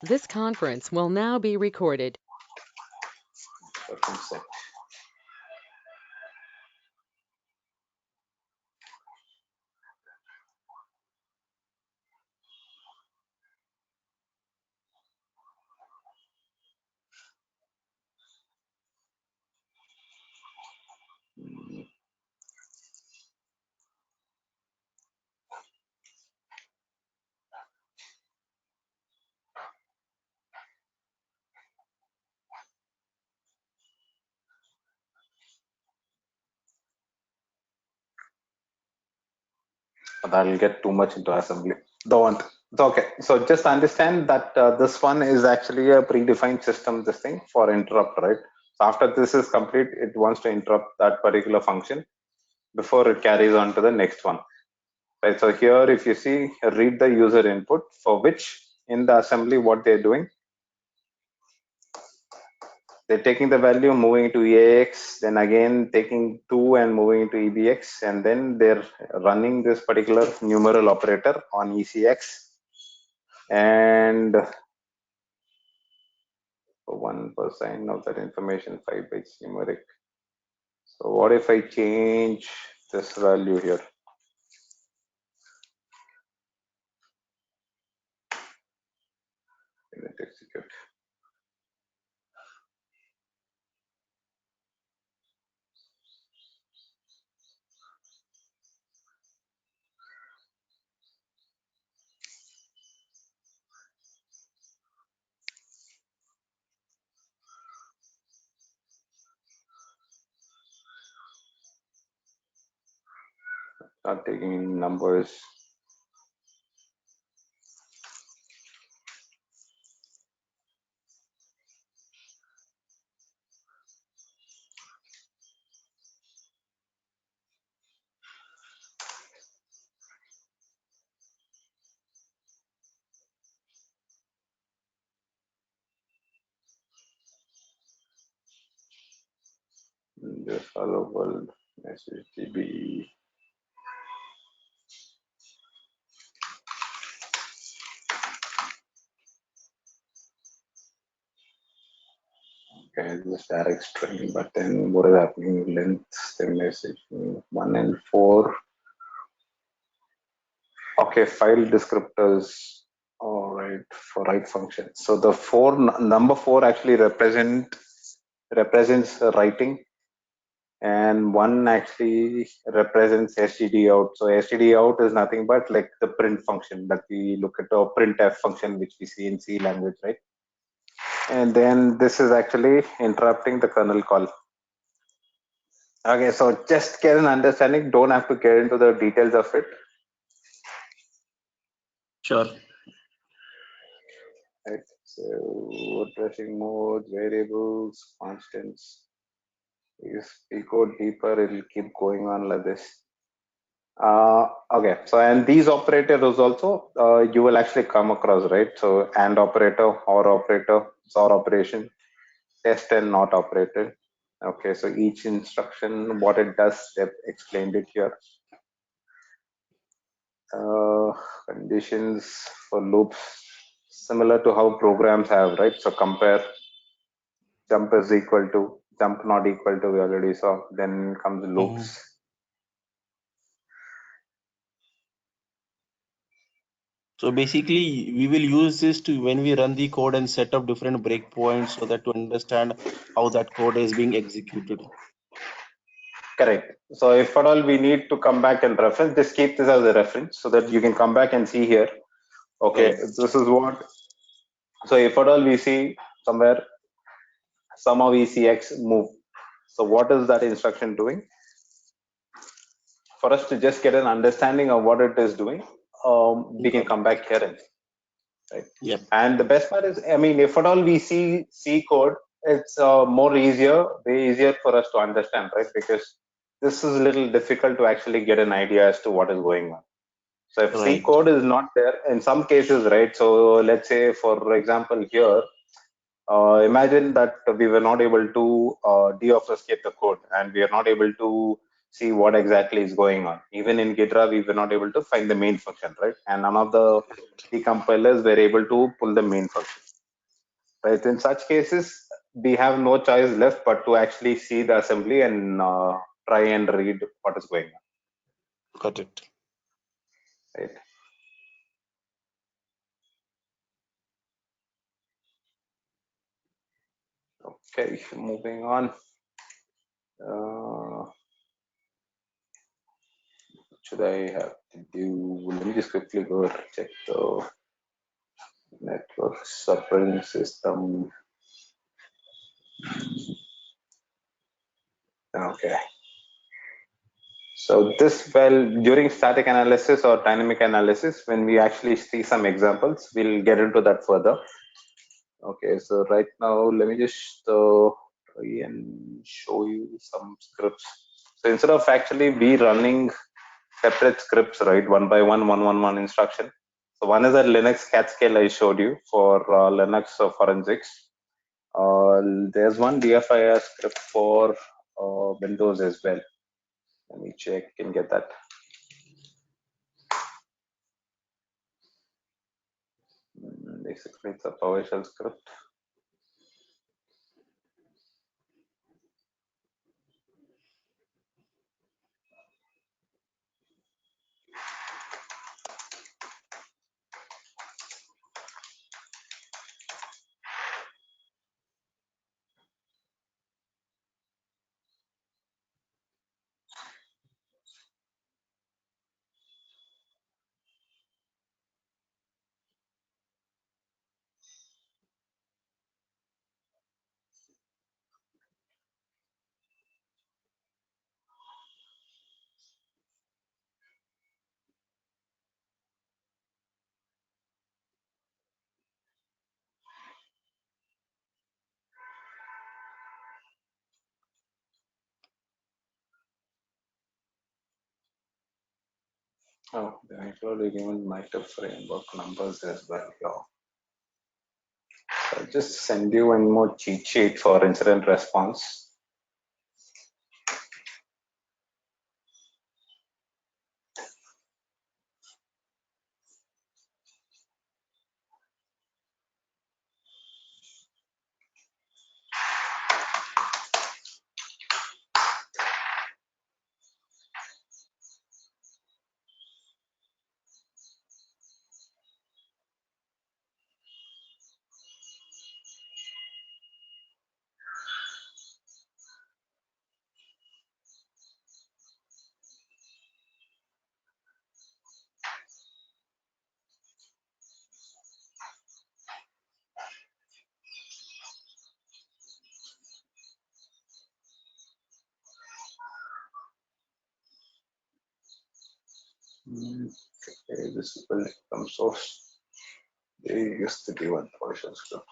This conference will now be recorded. Reference set. That'll get too much into assembly. Don't want. It's okay. So just understand that this one is actually a predefined system, this thing for interrupt, right? So after this is complete, it wants to interrupt that particular function before it carries on to the next one. Right. So here, if you see, read the user input for which in the assembly, what they're doing, they're taking the value, moving to EAX, then again taking 2 and moving to EBX, and then they're running this particular numeral operator on ECX. And for 1% of that information, 5 bytes numeric. So what if I change this value here? Let it execute. Start taking in numbers. Just hello world message DB. Okay, this direct string, but then what is happening? Length, the message 1 and 4. Okay, file descriptors. All right, for write function. So the number 4 actually represents writing, and 1 actually represents std out. So std out is nothing but like the print function that we look at, or printf function which we see in C language, right? And then this is actually interrupting the kernel call. Okay, so just get an understanding. Don't have to get into the details of it. Sure. Right. So addressing modes, variables, constants. If we go deeper, it'll keep going on like this. Okay, so and these operators also you will actually come across, right? So and operator, or operator, or operation, test and not operated. Okay, so each instruction, what it does, they've explained it here. Conditions for loops, similar to how programs have, right? So compare, jump is equal to, jump not equal to, we already saw. Then comes loops. So basically, we will use this to when we run the code and set up different breakpoints so that to understand how that code is being executed. Correct. So if at all we need to come back and reference, just keep this as a reference so that you can come back and see here. Okay, Right. this is what. So if at all we see somewhere sum of ECX move. So what is that instruction doing? For us to just get an understanding of what it is doing, we can come back here and see, right? Yep. And the best part is, I mean, if at all we see C code, it's way easier for us to understand, right? Because this is a little difficult to actually get an idea as to what is going on. So if C Right. code is not there in some cases, right? So let's say, for example, here, imagine that we were not able to deobfuscate the code, and we are not able to see what exactly is going on. Even in Gitra, we were not able to find the main function, right? And none of the decompilers were able to pull the main function. right? In such cases, we have no choice left but to actually see the assembly and try and read what is going on, Got it. right? Okay, moving on. Should I have to do? Let me just quickly go check the network operating system. Okay. So this, well, during static analysis or dynamic analysis, when we actually see some examples, we'll get into that further. Okay, so right now, let me just try and show you some scripts. So instead of actually be running separate scripts, right, one by one instruction. So one is a Linux cat scale I showed you for Linux forensics. There's one DFIR script for Windows as well. Let me check and get that. Basically, it's a PowerShell script. Oh, they included given MITRE framework numbers as well here. So I'll just send you one more cheat sheet for incident response. Okay, this is built from source. They used to give one PowerShell script.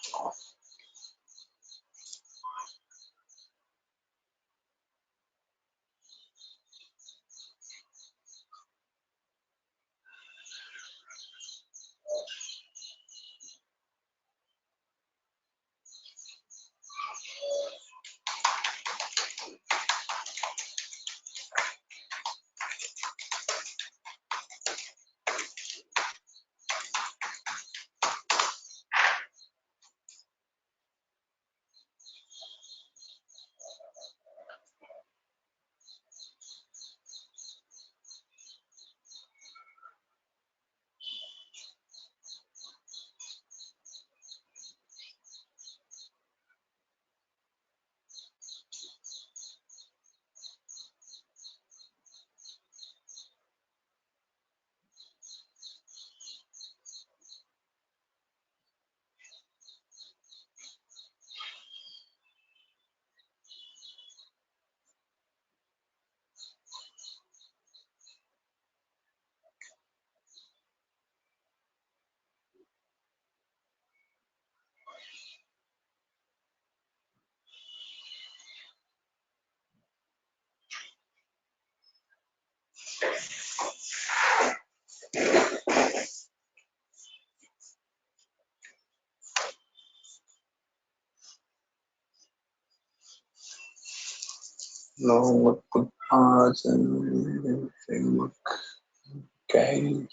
No, what could parts and framework? Okay.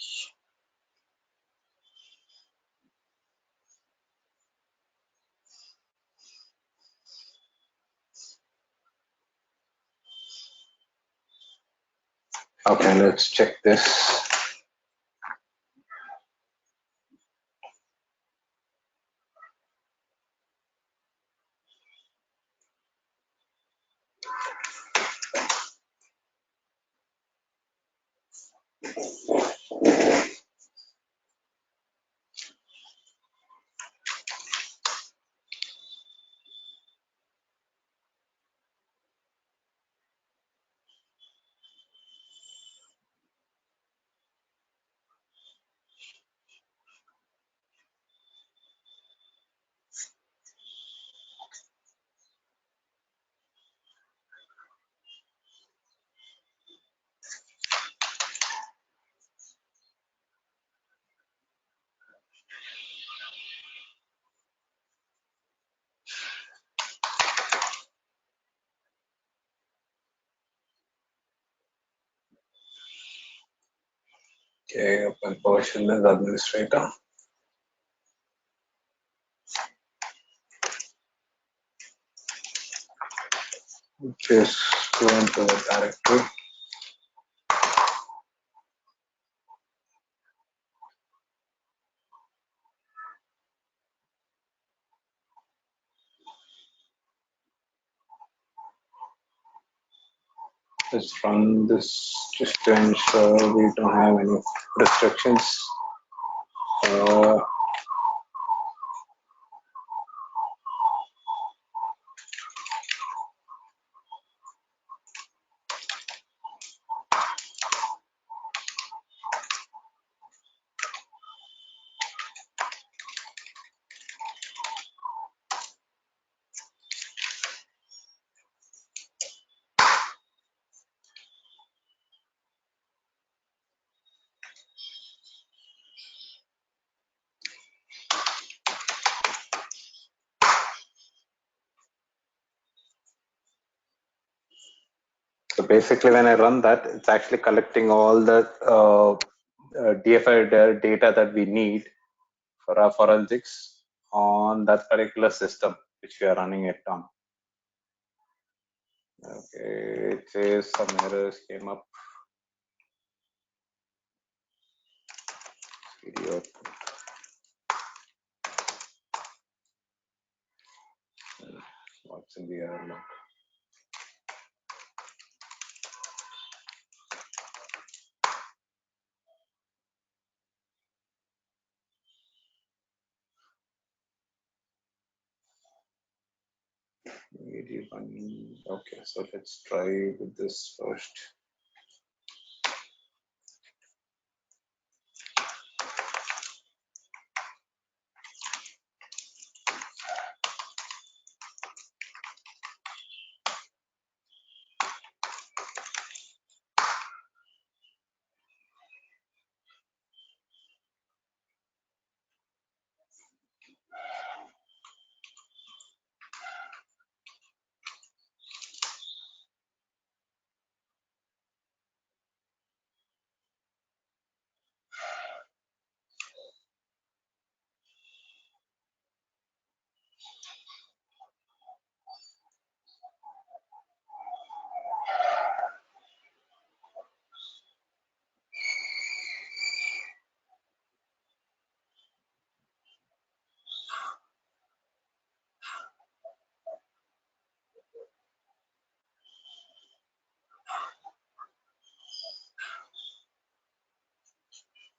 Okay, let's check this. Okay, open PowerShell as administrator. Just go into the directory. Let's run this just to ensure we don't have any restrictions. So basically, when I run that, it's actually collecting all the DFI data that we need for our forensics on that particular system which we are running it on. Okay, it says some errors came up. Video. What's in the error log? Okay, so let's try with this first.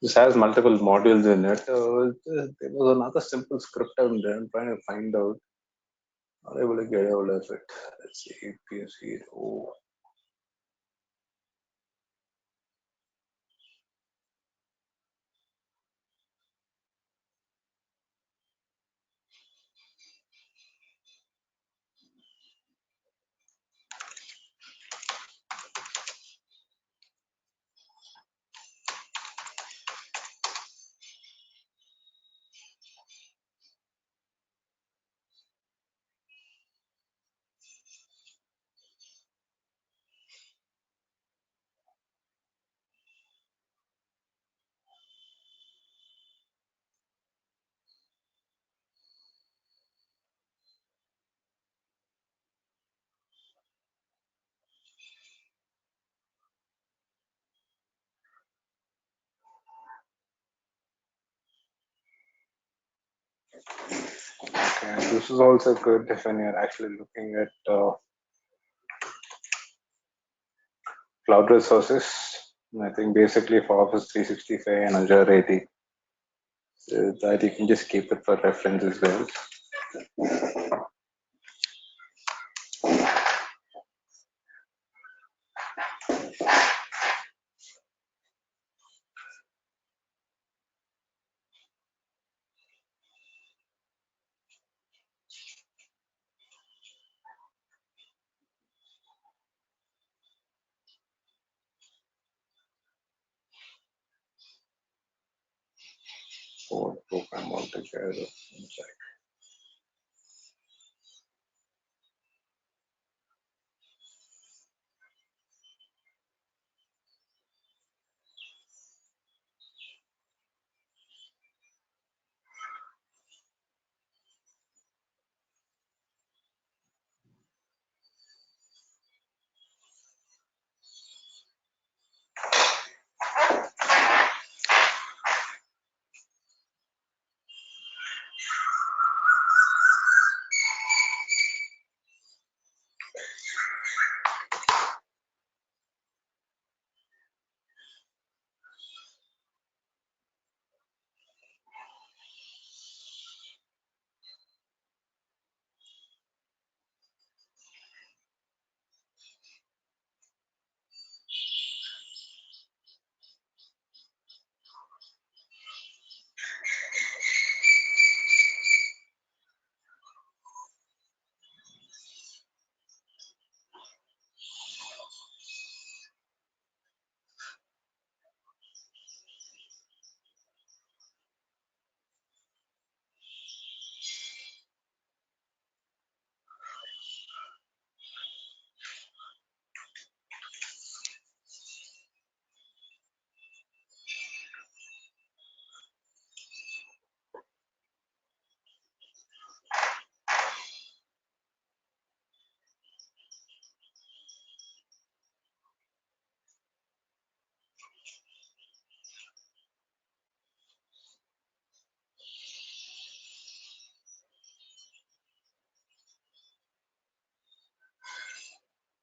This has multiple modules in it. There was another simple script I'm trying to find out. Not able to get hold of it. Let's see. PSC. Oh. And this is also good if when you're actually looking at cloud resources. I think basically for Office 365 and Azure AD, that you can just keep it for reference as well. For program altogether.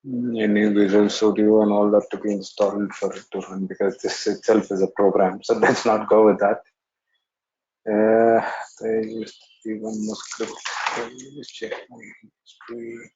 You need Visual Studio and all that to be installed for it to run because this itself is a program. So let's not go with that. There used to be one more script. Let me just check my history.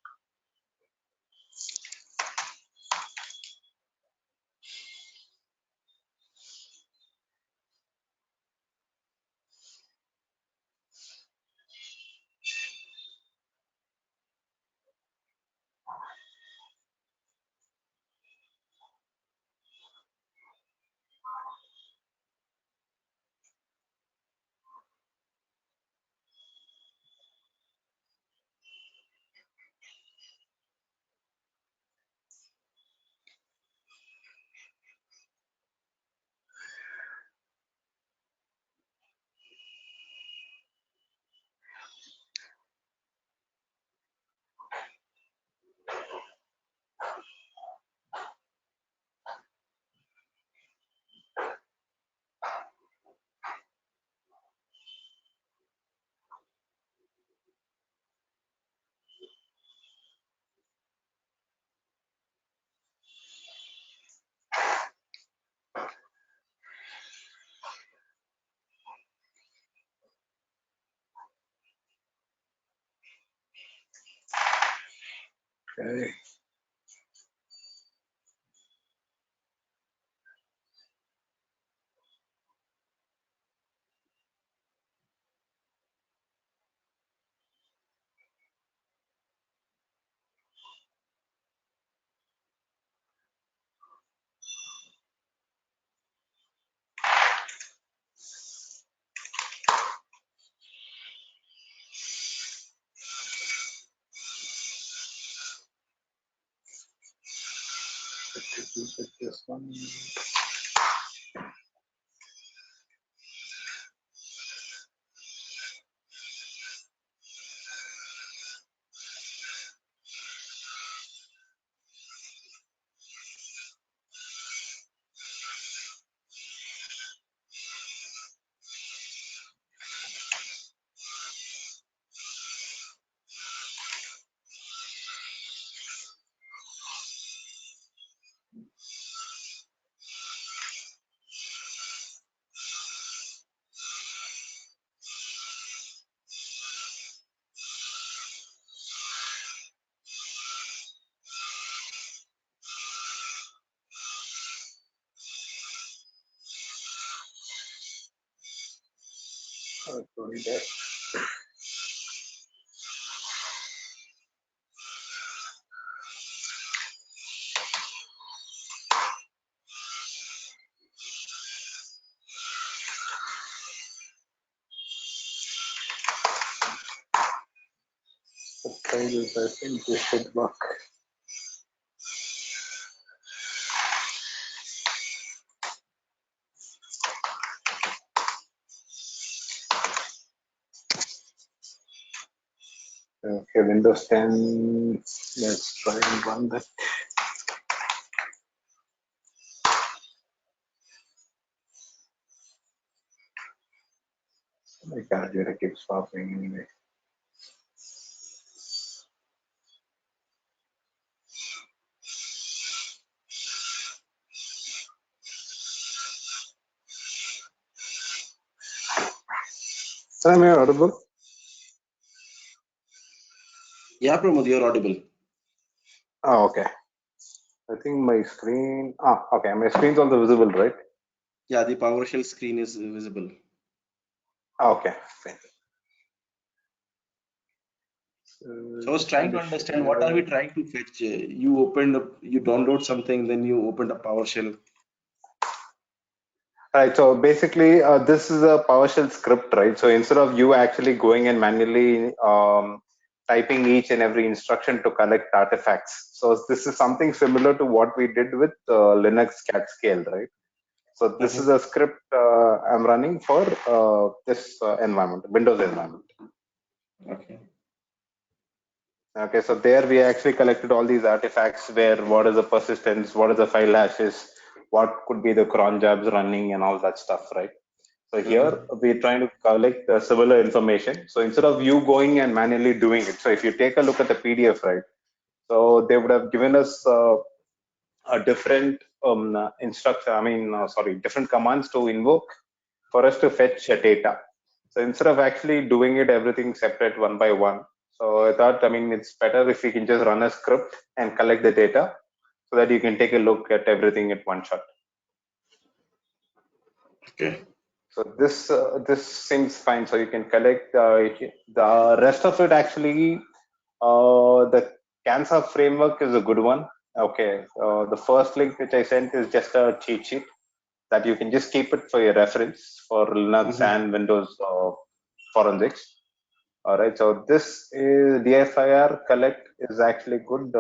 Okay. This one. Subtitles, I think this should work. Okay, Windows 10. Let's try and run that. My calculator keeps popping anyway. Sir, am I audible? Yeah, Pramod, you're audible. Oh, okay. I think my screen. Okay. My screen's also visible, right? Yeah, the PowerShell screen is visible. Okay. Fine. So I was trying to understand what are we trying to fetch? You opened up, you download something, then you opened up PowerShell. Right. So basically, this is a PowerShell script, right? So instead of you actually going and manually typing each and every instruction to collect artifacts, so this is something similar to what we did with Linux Catscale, right? So this is a script I'm running for this environment, Windows environment. Okay. Okay, so there we actually collected all these artifacts where what is the persistence, what is the file hashes, what could be the cron jobs running and all that stuff, right? So here we're trying to collect similar information. So instead of you going and manually doing it, so if you take a look at the PDF, right? So they would have given us a different different commands to invoke for us to fetch data. So instead of actually doing it everything separate one by one, so I thought, it's better if we can just run a script and collect the data so that you can take a look at everything at one shot. Okay. So this seems fine. So you can collect the rest of it. Actually, the CANSA framework is a good one. Okay, the first link which I sent is just a cheat sheet that you can just keep it for your reference for Linux and Windows forensics. All right, so this is DFIR collect is actually good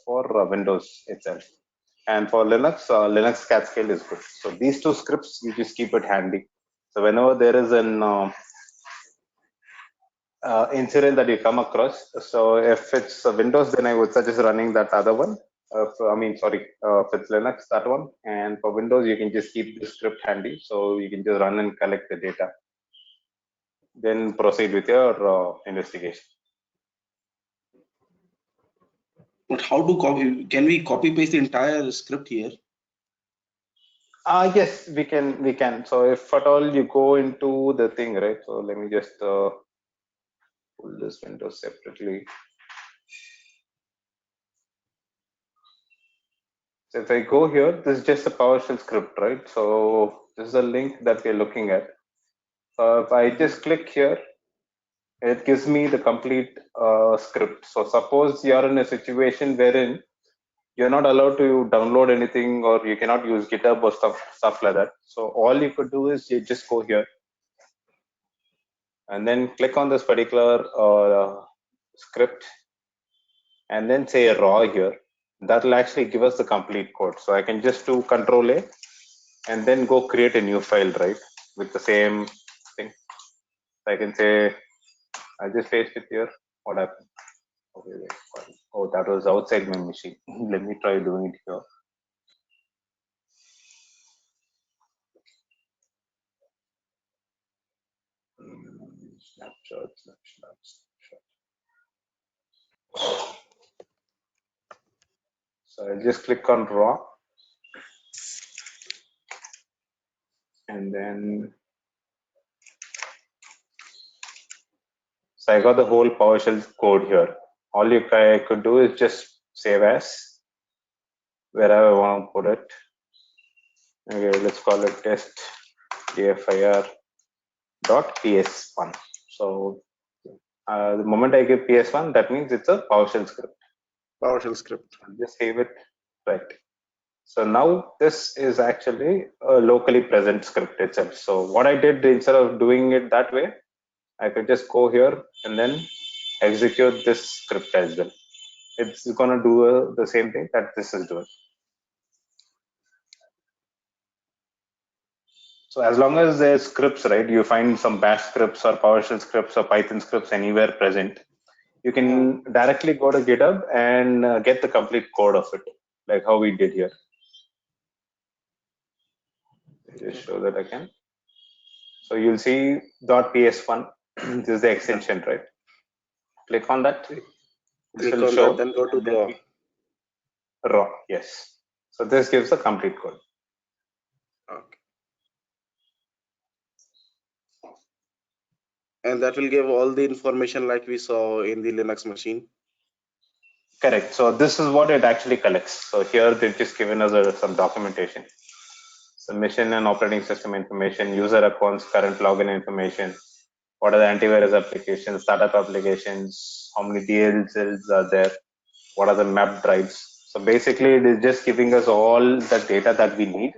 for Windows itself, and for Linux, Linux Catscale is good. So these two scripts you just keep it handy. So whenever there is an incident that you come across, so if it's Windows, then I would suggest running that other one. If it's Linux, that one. And for Windows, you can just keep the script handy, so you can just run and collect the data. Then proceed with your investigation. But how to copy? Can we copy paste the entire script here? Yes, we can. So if at all you go into the thing, right? So let me just pull this window separately. So if I go here, this is just a PowerShell script, right? So this is a link that we're looking at. If I just click here, it gives me the complete script. So suppose you're in a situation wherein you're not allowed to download anything or you cannot use GitHub or stuff like that. So all you could do is you just go here and then click on this particular script and then say raw here. That will actually give us the complete code. So I can just do Control A and then go create a new file, right, with the same thing. I can say I just paste it here. What happened? Okay, wait. Oh, that was outside my machine. Let me try doing it here. Snapshot. So I'll just click on raw and then so I got the whole PowerShell code here. All I could do is just save as wherever I want to put it. Okay, let's call it test DFIR dot ps1. So the moment I give ps1, that means it's a PowerShell script. PowerShell script. I'll just save it. Right. So now this is actually a locally present script itself. So what I did, instead of doing it that way, I could just go here and then execute this script as well. It's gonna do the same thing that this is doing. So as long as there's scripts, right, you find some bash scripts or PowerShell scripts or Python scripts anywhere present, you can directly go to GitHub and get the complete code of it, like how we did here. Just show that again. So you'll see .ps1. This is the extension, right? Click on that. Click on that, then go to the raw. Yes. So this gives the complete code. okay. And that will give all the information like we saw in the Linux machine. Correct. So this is what it actually collects. So here they've just given us some documentation. So mission and operating system information, user accounts, current login information, what are the antivirus applications, startup applications, how many DLLs are there, what are the map drives. So basically it is just giving us all the data that we need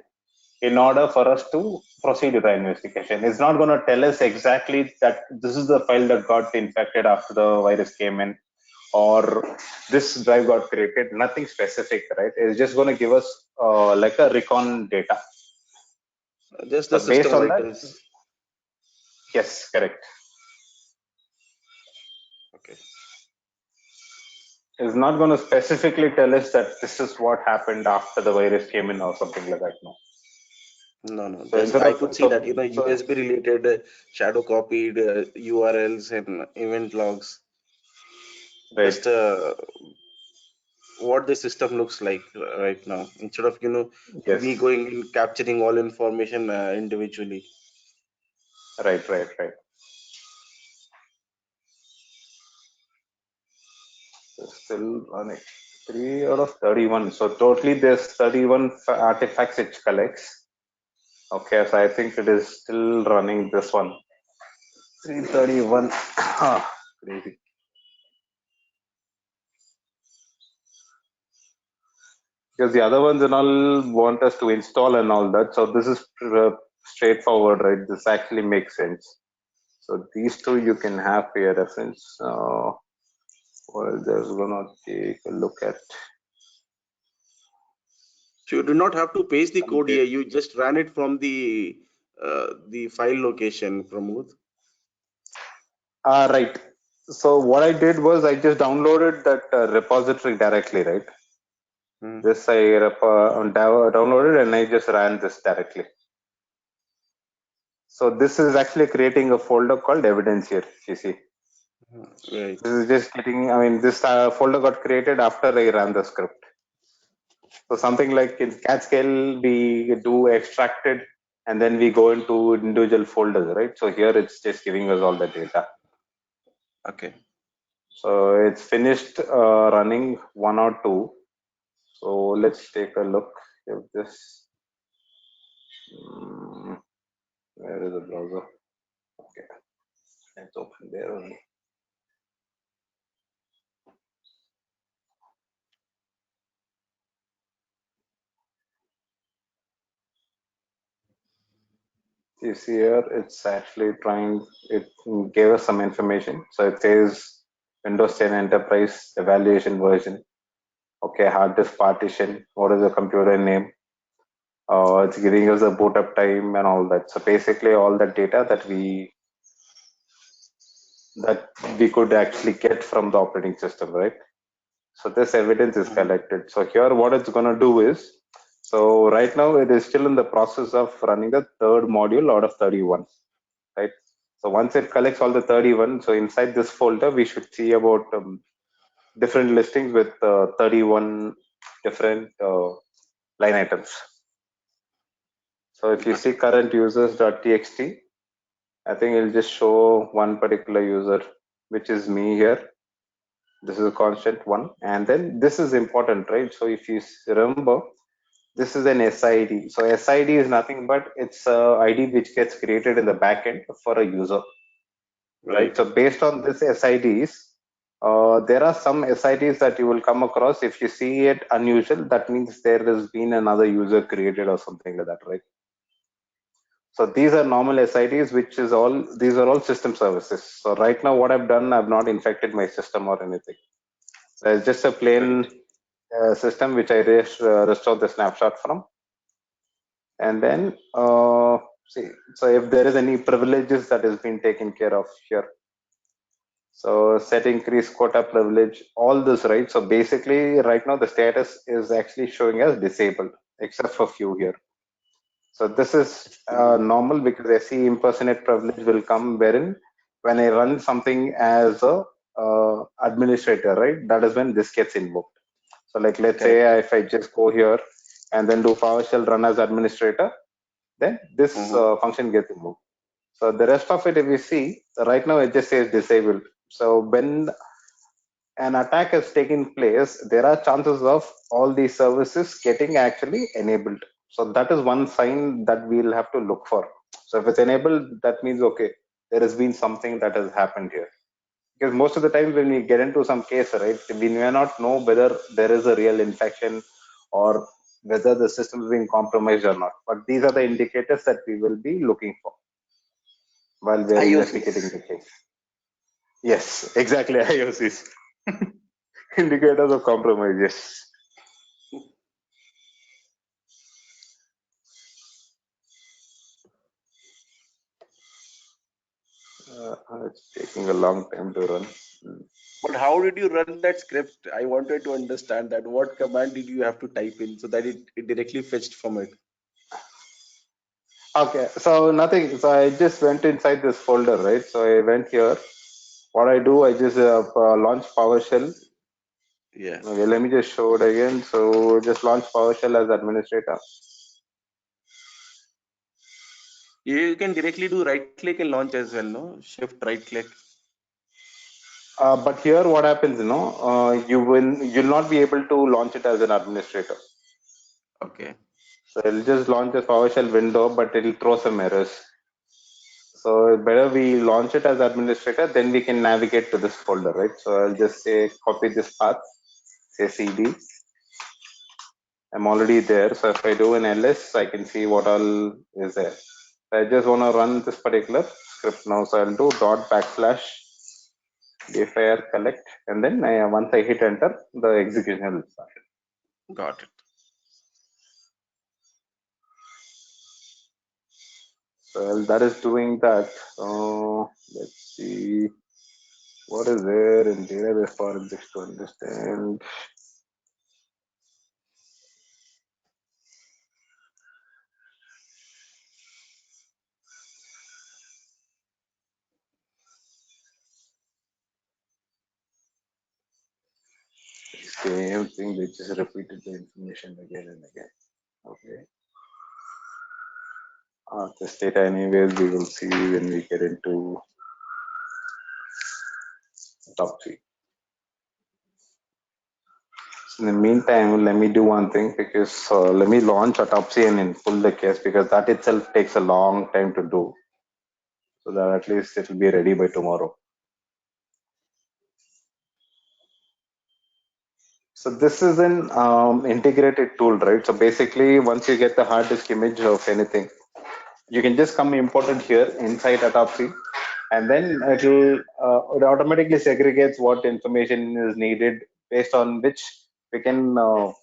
in order for us to proceed with the investigation. It's not going to tell us exactly that this is the file that got infected after the virus came in, or this drive got created. Nothing specific, right? It's just going to give us like a recon data. Just the So based system on items. that, yes, correct. Okay. It's not going to specifically tell us that this is what happened after the virus came in or something like that. No. No. So Just I could see that USB related shadow copied URLs and event logs. Right. Just what the system looks like right now, instead of Yes. me going and capturing all information individually. Right. Still running 3 out of 31. So totally there's 31 artifacts it collects. Okay, so I think it is still running this one. 331. Crazy. Because the other ones and all want us to install and all that. So this is straightforward, right? This actually makes sense. So these two you can have for your reference. Well, just gonna take a look at. So you do not have to paste the code here. You just ran it from the file location, Pramod. Right. So what I did was I just downloaded that repository directly, right? This I downloaded and I just ran this directly. So this is actually creating a folder called evidence here, you see. Right. This is just getting, this folder got created after I ran the script. So something like in Catscale, we do extracted and then we go into individual folders, right? So here it's just giving us all the data. Okay. So it's finished running 1 or 2. So let's take a look if this. Where is the browser? Okay, let's open there only. You see here, it's actually trying, it gave us some information. So it says Windows 10 Enterprise evaluation version. Okay, hard disk partition, what is the computer name? It's giving us a boot up time and all that. So basically all the data that we could actually get from the operating system, right? So this evidence is collected. So here what it's going to do is, so right now it is still in the process of running the third module out of 31, right? So once it collects all the 31, so inside this folder, we should see about different listings with 31 different line items. So if you see current users.txt, I think it'll just show one particular user, which is me here. This is a constant one. And then this is important, right? So if you remember, This is an SID. So SID is nothing but it's a ID which gets created in the backend for a user, right? So based on this SIDs, there are some SIDs that you will come across. If you see it unusual, that means there has been another user created or something like that, right? So these are normal SIDs, which is all, these are all system services. So right now what I've done, I've not infected my system or anything. So it's just a plain system which I restore the snapshot from. And then see, so if there is any privileges that has been taken care of here. So set increase quota privilege, all this, right? So basically right now the status is actually showing as disabled, except for few here. So this is normal because SE impersonate privilege will come wherein when I run something as a administrator, right? That is when this gets invoked. So like, let's say if I just go here and then do PowerShell run as administrator, then this function gets invoked. So the rest of it, if you see, right now it just says disabled. So when an attack has taken place, there are chances of all these services getting actually enabled. So that is one sign that we'll have to look for. So if it's enabled, that means, okay, there has been something that has happened here. Because most of the time when we get into some case, right, we may not know whether there is a real infection or whether the system is being compromised or not. But these are the indicators that we will be looking for while we are investigating the case. Yes, exactly. IOCs. Indicators of compromise, yes. It's taking a long time to run. But how did you run that script? I wanted to understand that. What command did you have to type in so that it directly fetched from it? Okay, so nothing. So I just went inside this folder, right? So I went here. What I do, I just launch PowerShell. Yeah. Okay, let me just show it again. So just launch PowerShell as administrator. You can directly do right click and launch as well, no? Shift right click. But here, what happens, you'll not be able to launch it as an administrator. Okay. So it'll just launch a PowerShell window, but it'll throw some errors. So better we launch it as administrator, then we can navigate to this folder, right? So I'll just say copy this path, say CD. I'm already there. So if I do an ls, I can see what all is there. I just want to run this particular script now. So I'll do dot backslash dfire collect, and then once I hit enter, the execution will start. Got it. So that is doing that. So let's see what is there in database for this to understand. Same thing, they just repeated the information again and again. Okay. This data anyways, we will see when we get into Autopsy. In the meantime, let me do one thing, because let me launch Autopsy and pull the case, because that itself takes a long time to do. So that at least it will be ready by tomorrow. So this is an integrated tool, right? So basically, once you get the hard disk image of anything, you can just come import it here inside Autopsy, and then it automatically segregates what information is needed, based on which we can go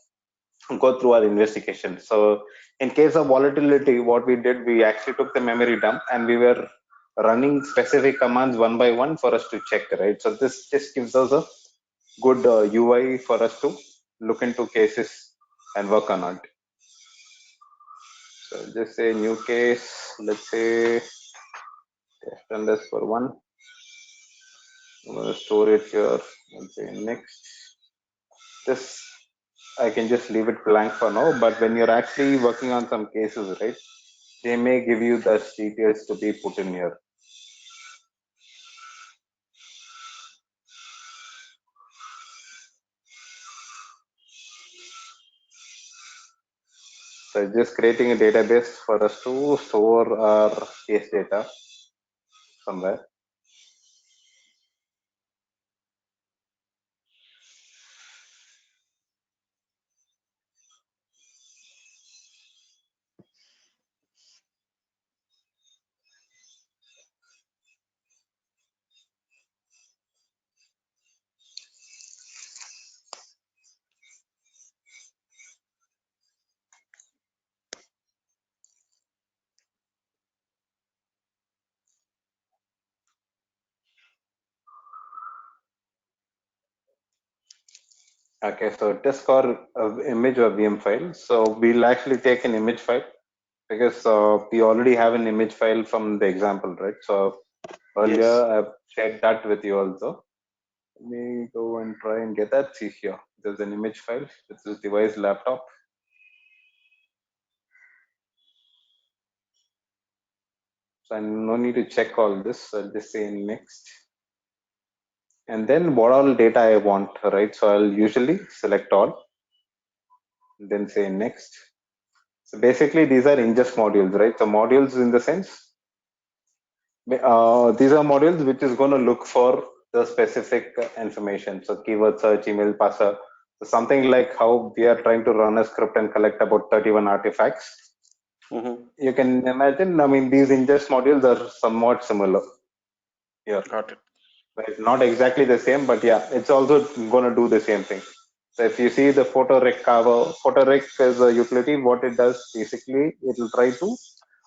through our investigation. So in case of volatility, what we did, we actually took the memory dump and we were running specific commands one by one for us to check, right? So this just gives us a good UI for us to look into cases and work on it. So just say new case, let's say test underscore one. I'm going to store it here and say next. This I can just leave it blank for now, but when you're actually working on some cases, right, they may give you the details to be put in here. So just creating a database for us to store our case data somewhere. Okay, so disk or image or VM file. So we'll actually take an image file because we already have an image file from the example, right? So earlier Yes. I've shared that with you also. Let me go and try and get that. See here, there's an image file. This is device laptop. So I no need to check all this. I'll just say next. And then what all data I want, right? So I'll usually select all, then say next. So basically these are ingest modules, right? So modules in the sense, these are modules which is going to look for the specific information. So keyword search, email parser. So something like how we are trying to run a script and collect about 31 artifacts. You can imagine, I mean, these ingest modules are somewhat similar here. Got it. Right? Not exactly the same, but yeah, it's also going to do the same thing. So if you see the PhotoRec cover, PhotoRec is a utility. What it does basically, it will try to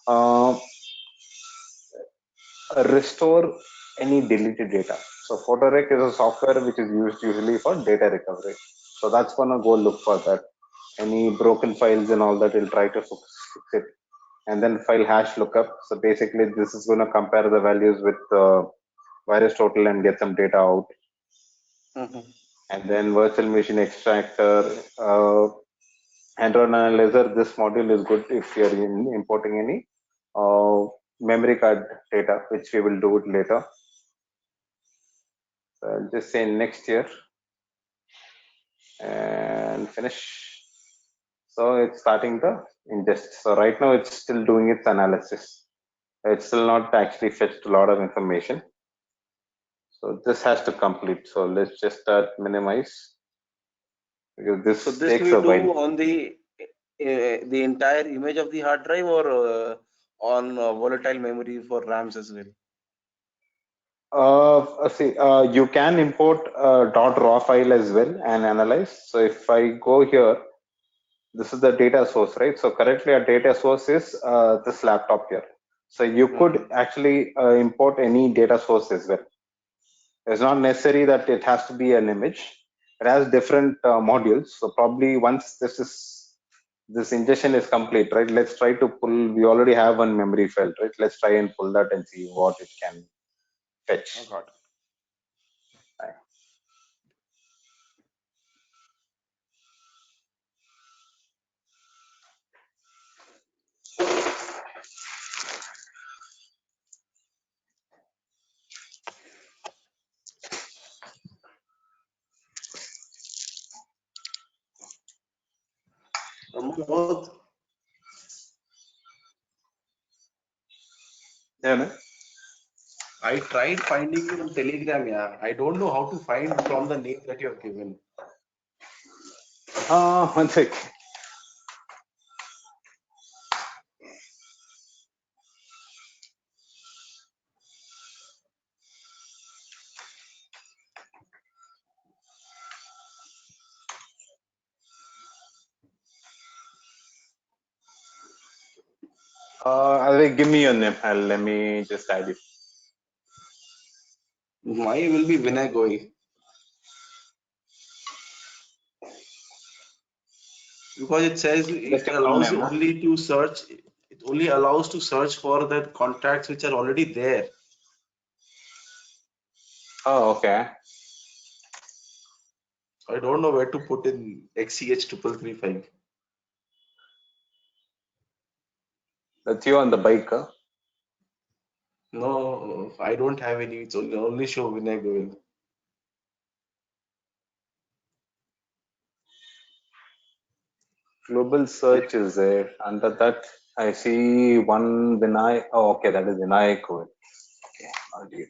uh, restore any deleted data. So PhotoRec is a software which is used usually for data recovery. So that's gonna go look for that. Any broken files and all that, it'll try to fix it. And then file hash lookup. So basically, this is gonna compare the values with VirusTotal and get some data out. And then virtual machine extractor, Android analyzer. This module is good if you're importing any memory card data, which we will do it later. So I'll just say next year and finish. So it's starting the ingest. So right now it's still doing its analysis. It's still not actually fetched a lot of information. So this has to complete. So let's just start minimize because this So this takes we a do while. on the entire image of the hard drive or on volatile memory for RAMs as well. See, you can import a .raw file as well and analyze. So if I go here, this is the data source, right? So currently our data source is this laptop here. So you could actually import any data source as well. It's not necessary that it has to be an image. It has different modules. So probably once this ingestion is complete, right? Let's try to pull. We already have one memory file, right? Let's try and pull that and see what it can fetch. Oh God. Yeah, no? I tried finding you on Telegram, yeah. I don't know how to find from the name that you have given. One sec. Give me your name. Let me just add it. Mine will be Vinay Goyal. Because it says Just it your full allows name, you huh? only to search, it only allows to search for the contacts which are already there. Oh, okay. I don't know where to put in XCH 3335. That's you on the bike, huh? No, I don't have any. It's only show Vinay Goyal. Global search is there. Under that, I see one Vinay. Oh, okay, that is Vinay Goel. Okay, how do you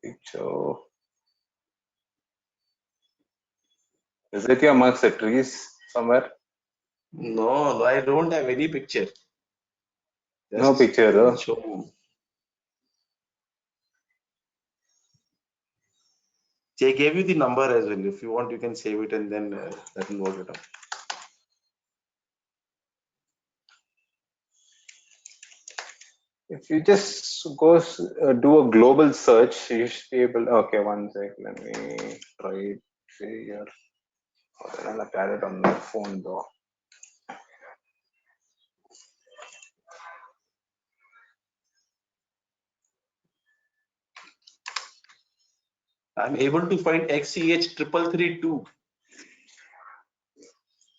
picture? Is it your amongst the trees somewhere? No, I don't have any picture. No Just picture though. show. I gave you the number as well. If you want, you can save it and then that will work it out. If you just do a global search, you should be able. Okay, one sec. Let me try it here. Oh, then I'll look at it on my phone though. I'm able to find XCH 3332.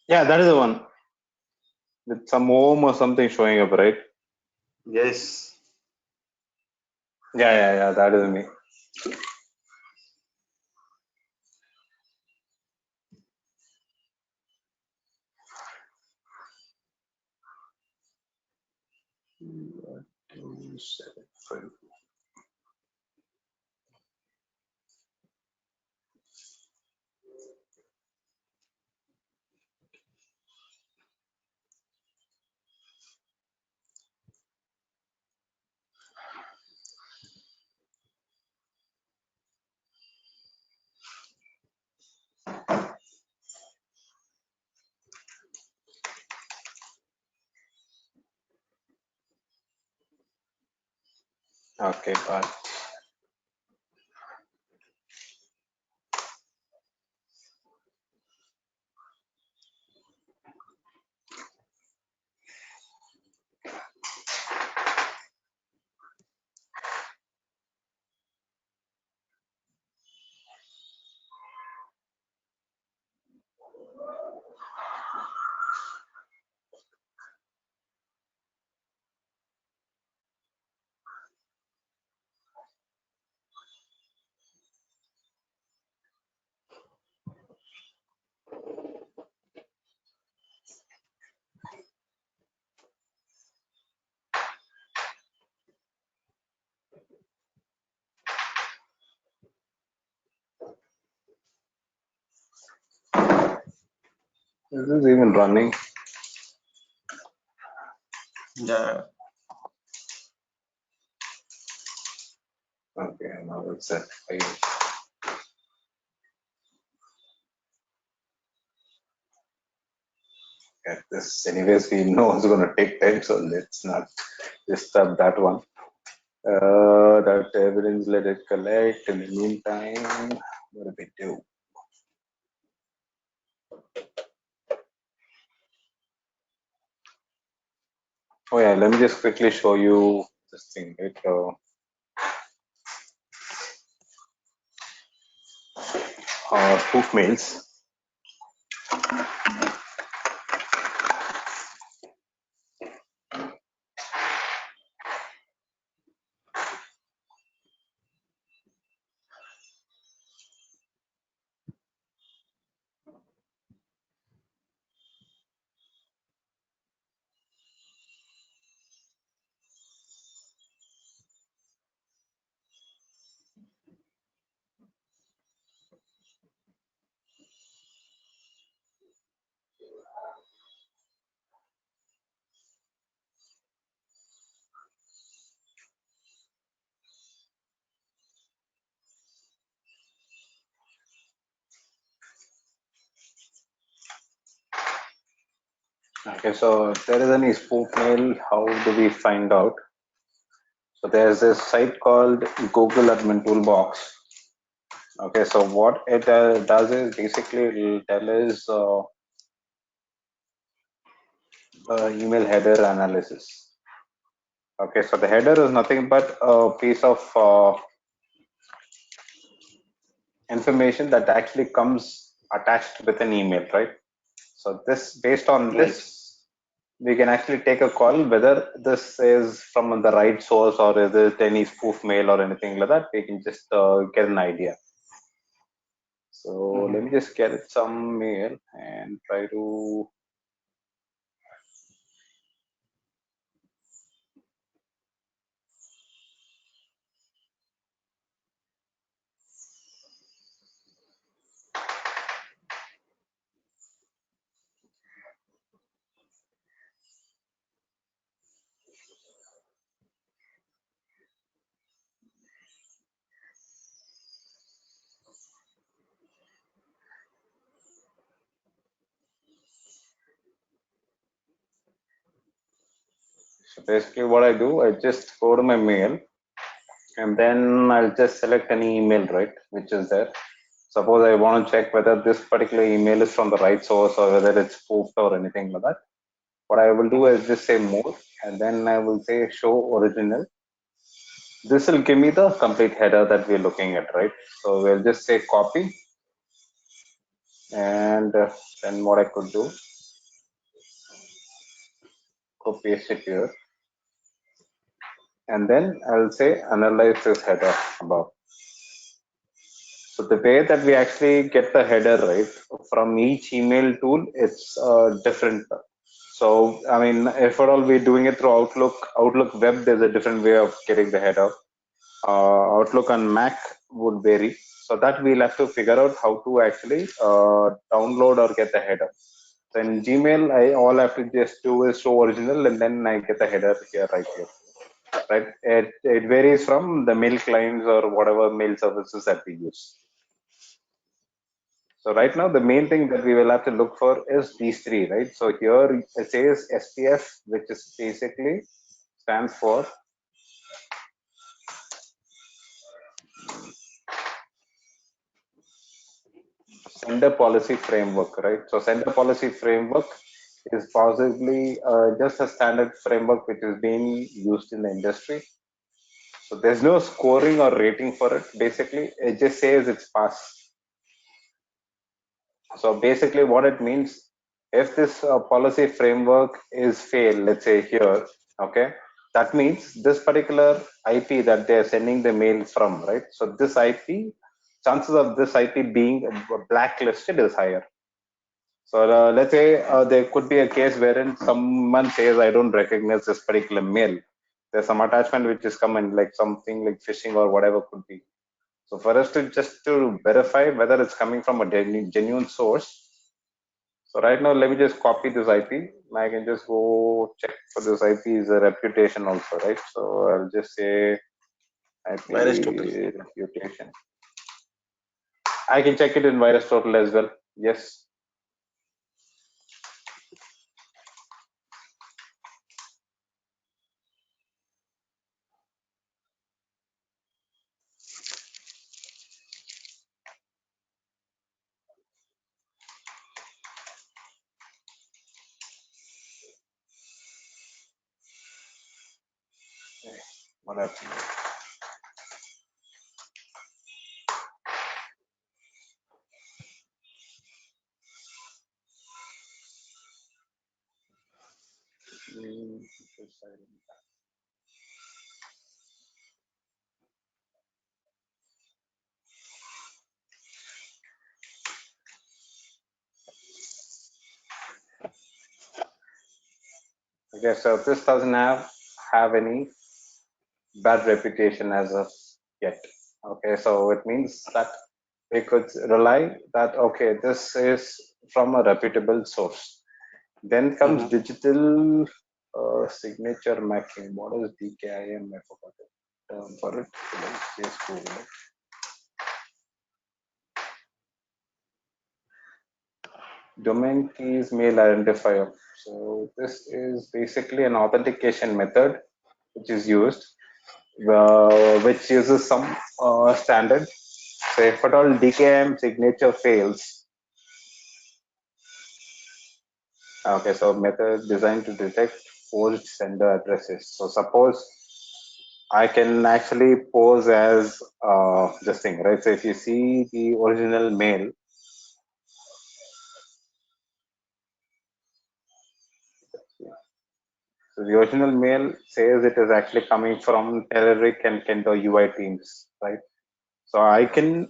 Yeah, that is the one with some home or something showing up, right? Yes. Yeah. That is me. Two, seven, five. Okay, but is this even running? Yeah. Okay, now it's at 5. At this, anyways, we know it's going to take time, so let's not disturb that one. That evidence, let it collect. In the meantime, what do we do? Oh yeah, let me just quickly show you this thing. Right? Spoof mails. Okay, so if there is any spoof mail, how do we find out? So there's this site called Google Admin Toolbox. Okay, so what it does is basically it will tell us email header analysis. Okay, so the header is nothing but a piece of information that actually comes attached with an email, right? So this, based on this, we can actually take a call whether this is from the right source or is it any spoof mail or anything like that. We can just get an idea. So let me just get some mail and try to. So basically what I do, I just go to my mail and then I'll just select any email, right, which is there. Suppose I want to check whether this particular email is from the right source or whether it's spoofed or anything like that. What I will do is just say more and then I will say show original. This will give me the complete header that we're looking at, right? So we'll just say copy and then what I could do, go paste it here. And then I'll say analyze this header above. So the way that we actually get the header, right, from each email tool, it's different. So, I mean, if at all we're doing it through Outlook web, there's a different way of getting the header. Outlook on Mac would vary. So that we'll have to figure out how to actually download or get the header. So in Gmail, all I have to just do is show original and then I get the header here, right here. Right? It varies from the mail clients or whatever mail services that we use. So right now, the main thing that we will have to look for is these three, right? So here it says SPF, which is basically stands for Sender Policy Framework, right? So Sender Policy Framework is possibly just a standard framework which is being used in the industry. So there's no scoring or rating for it. Basically, it just says it's pass. So basically what it means, if this policy framework is failed, let's say here, okay, that means this particular IP that they're sending the mail from, right? So this IP, chances of this IP being blacklisted is higher. So let's say there could be a case wherein someone says, I don't recognize this particular mail. There's some attachment which is coming, like something like phishing or whatever could be. So for us to just to verify whether it's coming from a genuine source. So right now, let me just copy this IP. I can just go check for this IP's reputation also, right? So I'll just say IP reputation. I can check it in VirusTotal as well. Yes. What happened? Okay, so this doesn't have any bad reputation as of yet. Okay, so it means that we could rely that, okay, this is from a reputable source. Then comes digital signature matching. What is DKIM? I forgot the term for it. Let's just Google it. Domain keys mail identifier. So this is basically an authentication method which is used, which uses some standard. So if at all DKIM signature fails, okay, so method designed to detect forged sender addresses. So suppose I can actually pose as this thing, right? So if you see the original mail, So the original mail says it is actually coming from Telerik and Kendo UI teams, right? So I can,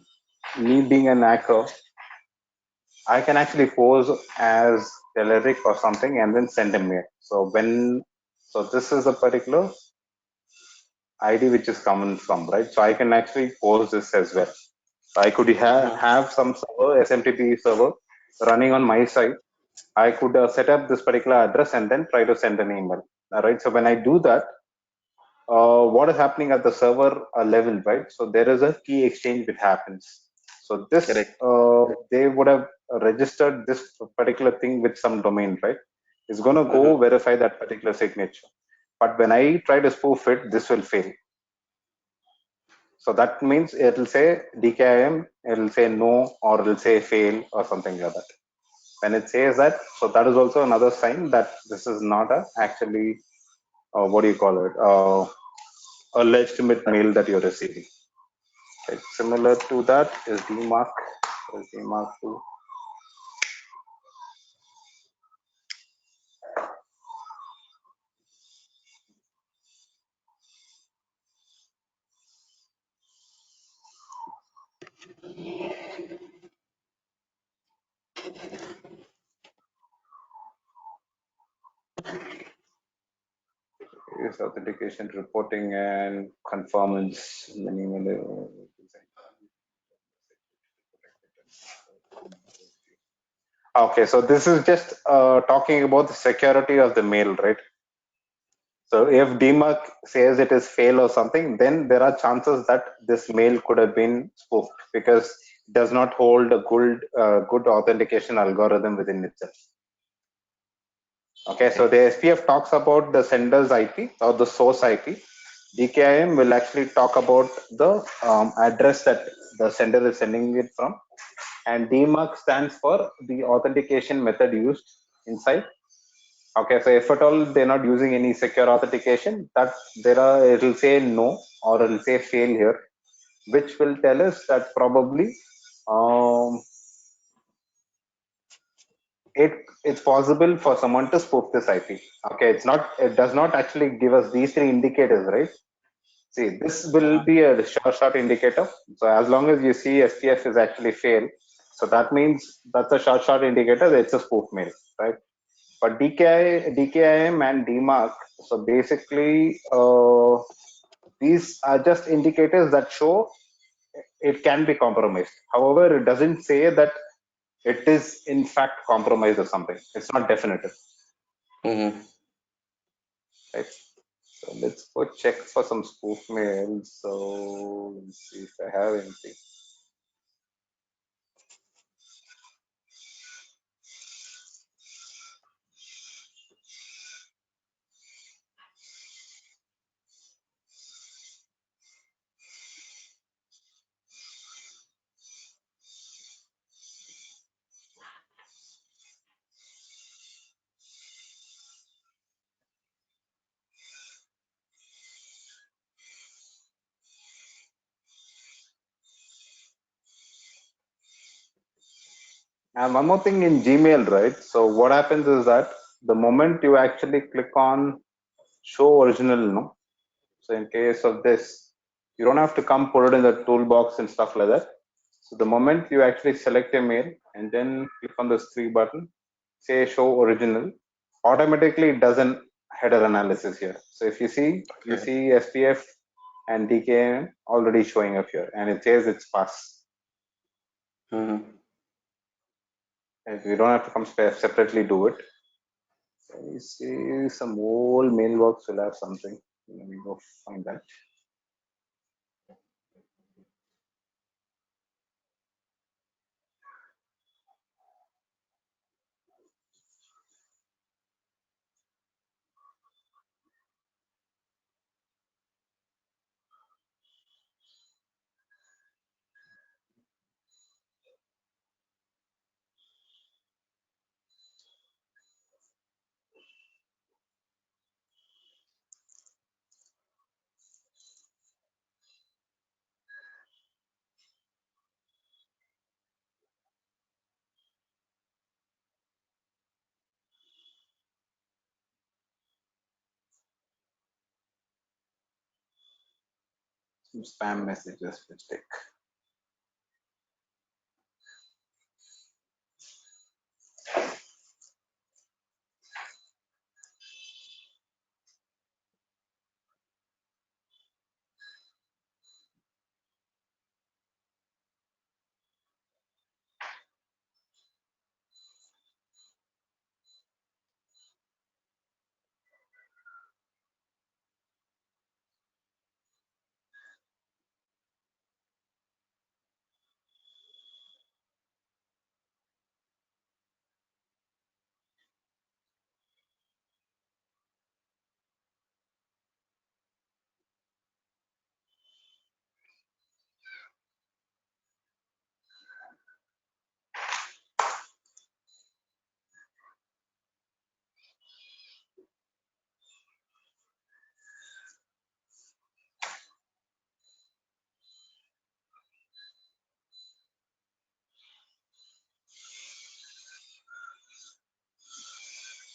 me being an hacker, I can actually pose as Telerik or something and then send a mail. So this is a particular ID which is coming from, right? So I can actually pose this as well. So I could have some server, SMTP server running on my side. I could set up this particular address and then try to send an email. All right. So when I do that, what is happening at the server level, right? So there is a key exchange which happens. So this, they would have registered this particular thing with some domain, right? It's going to go verify that particular signature. But when I try to spoof it, this will fail. So that means it will say DKIM, it will say no, or it will say fail or something like that. When it says that, so that is also another sign that this is not a actually, what do you call it, a legitimate mail that you're receiving. Right. Similar to that is DMARC. DMARC 2. Is authentication, reporting, and conformance. Okay, so this is just talking about the security of the mail, right? So if DMARC says it is fail or something, then there are chances that this mail could have been spoofed because it does not hold a good authentication algorithm within itself. Okay, so the SPF talks about the sender's IP or the source IP. DKIM will actually talk about the address that the sender is sending it from, and DMARC stands for the authentication method used inside. Okay, so if at all they're not using any secure authentication, that it will say no or it will say fail here, which will tell us that probably it's possible for someone to spoof this IP. Okay, it does not actually give us these three indicators, right? See, this will be a short indicator. So as long as you see SPF is actually fail, so that means that's a short indicator that it's a spoof mail, right? But DKIM and DMARC, so basically these are just indicators that show it can be compromised. However, it doesn't say that it is in fact compromised or something. It's not definitive. Right. So let's go check for some spoof mails. So let's see if I have anything. And one more thing in Gmail, right? So what happens is that the moment you actually click on show original, no? So in case of this, you don't have to come put it in the toolbox and stuff like that. So the moment you actually select a mail and then click on this three button, say show original, automatically it does an header analysis here. So if you see, you see SPF and DKIM already showing up here, and it says it's pass. And you don't have to come separately do it. Let me see, some old mailbox will have something. Let me go find that. Some spam messages which take.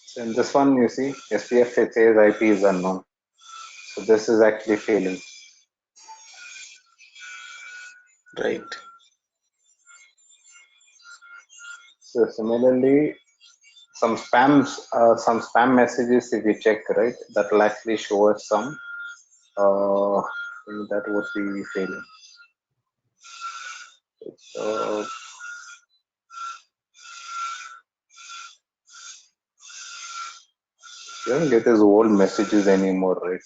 So in this one, you see, SPF, it says IP is unknown. So this is actually failing. Right. So similarly, some spam messages, if you check, right, that will actually show us some, that would be failing. So you don't get these old messages anymore, right?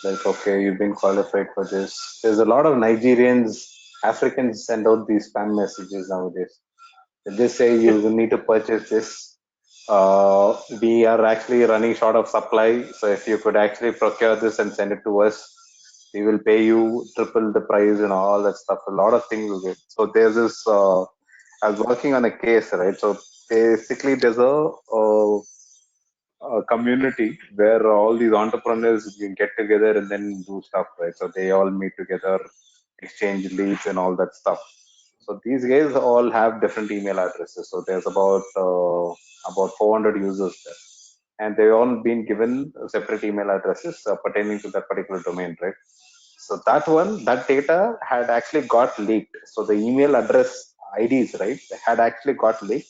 Like, okay, you've been qualified for this. There's a lot of Nigerians, Africans send out these spam messages nowadays. They just say you will need to purchase this. We are actually running short of supply. So if you could actually procure this and send it to us, we will pay you triple the price and all that stuff. A lot of things will get. So there's this, I was working on a case, right? So basically there's a community where all these entrepreneurs can get together and then do stuff, right? So they all meet together, exchange leads and all that stuff. So these guys all have different email addresses. So there's about 400 users there, and they've all been given separate email addresses pertaining to that particular domain, right? So that data had actually got leaked. So the email address IDs, right, had actually got leaked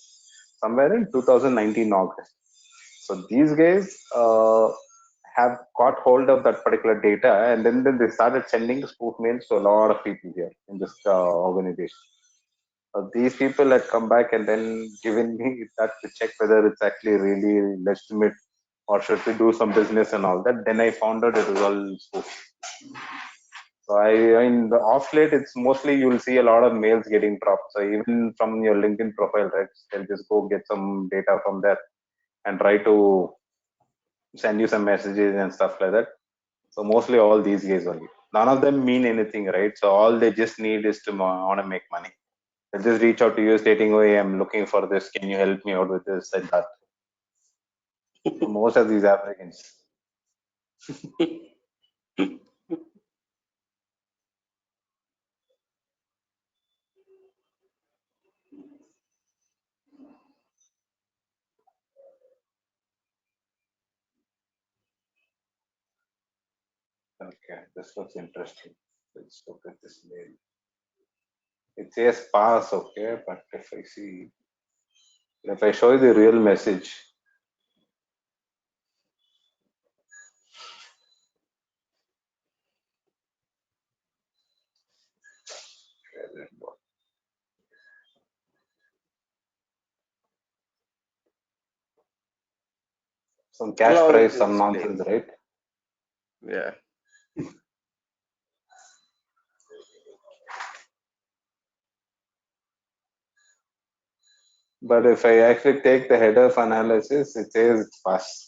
somewhere in 2019 August. So these guys have got hold of that particular data, and then they started sending spoof mails to a lot of people here in this organization. These people had come back and then given me that to check whether it's actually really legitimate or should we do some business and all that. Then I found out it was all spoof. So in the off late, it's mostly you'll see a lot of mails getting dropped. So even from your LinkedIn profile, right, they'll just go get some data from there and try to send you some messages and stuff like that. So mostly all these guys only. None of them mean anything, right? So all they just need is to want to make money. They'll just reach out to you stating, "Oh, hey, I'm looking for this. Can you help me out with this and that?" So most of these Africans. Okay, this looks interesting. Let's look at this mail. It says pass, okay, but if I show you the real message, some cash Allow him price, to some explain. nonsense, right? Yeah. But if I actually take the header of analysis, it says it's pass.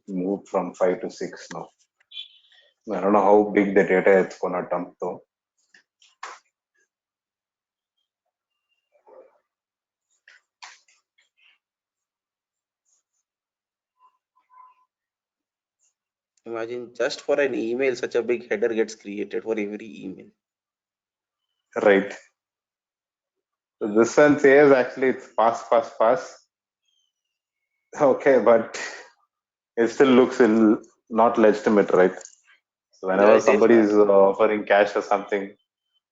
Moved from 5 to 6 now. I don't know how big the data it's gonna dump though. Imagine just for an email, such a big header gets created for every email. Right. So this one says actually it's pass. Okay, but it still looks not legitimate, right? So Yeah, whenever it is, somebody man. is offering cash or something,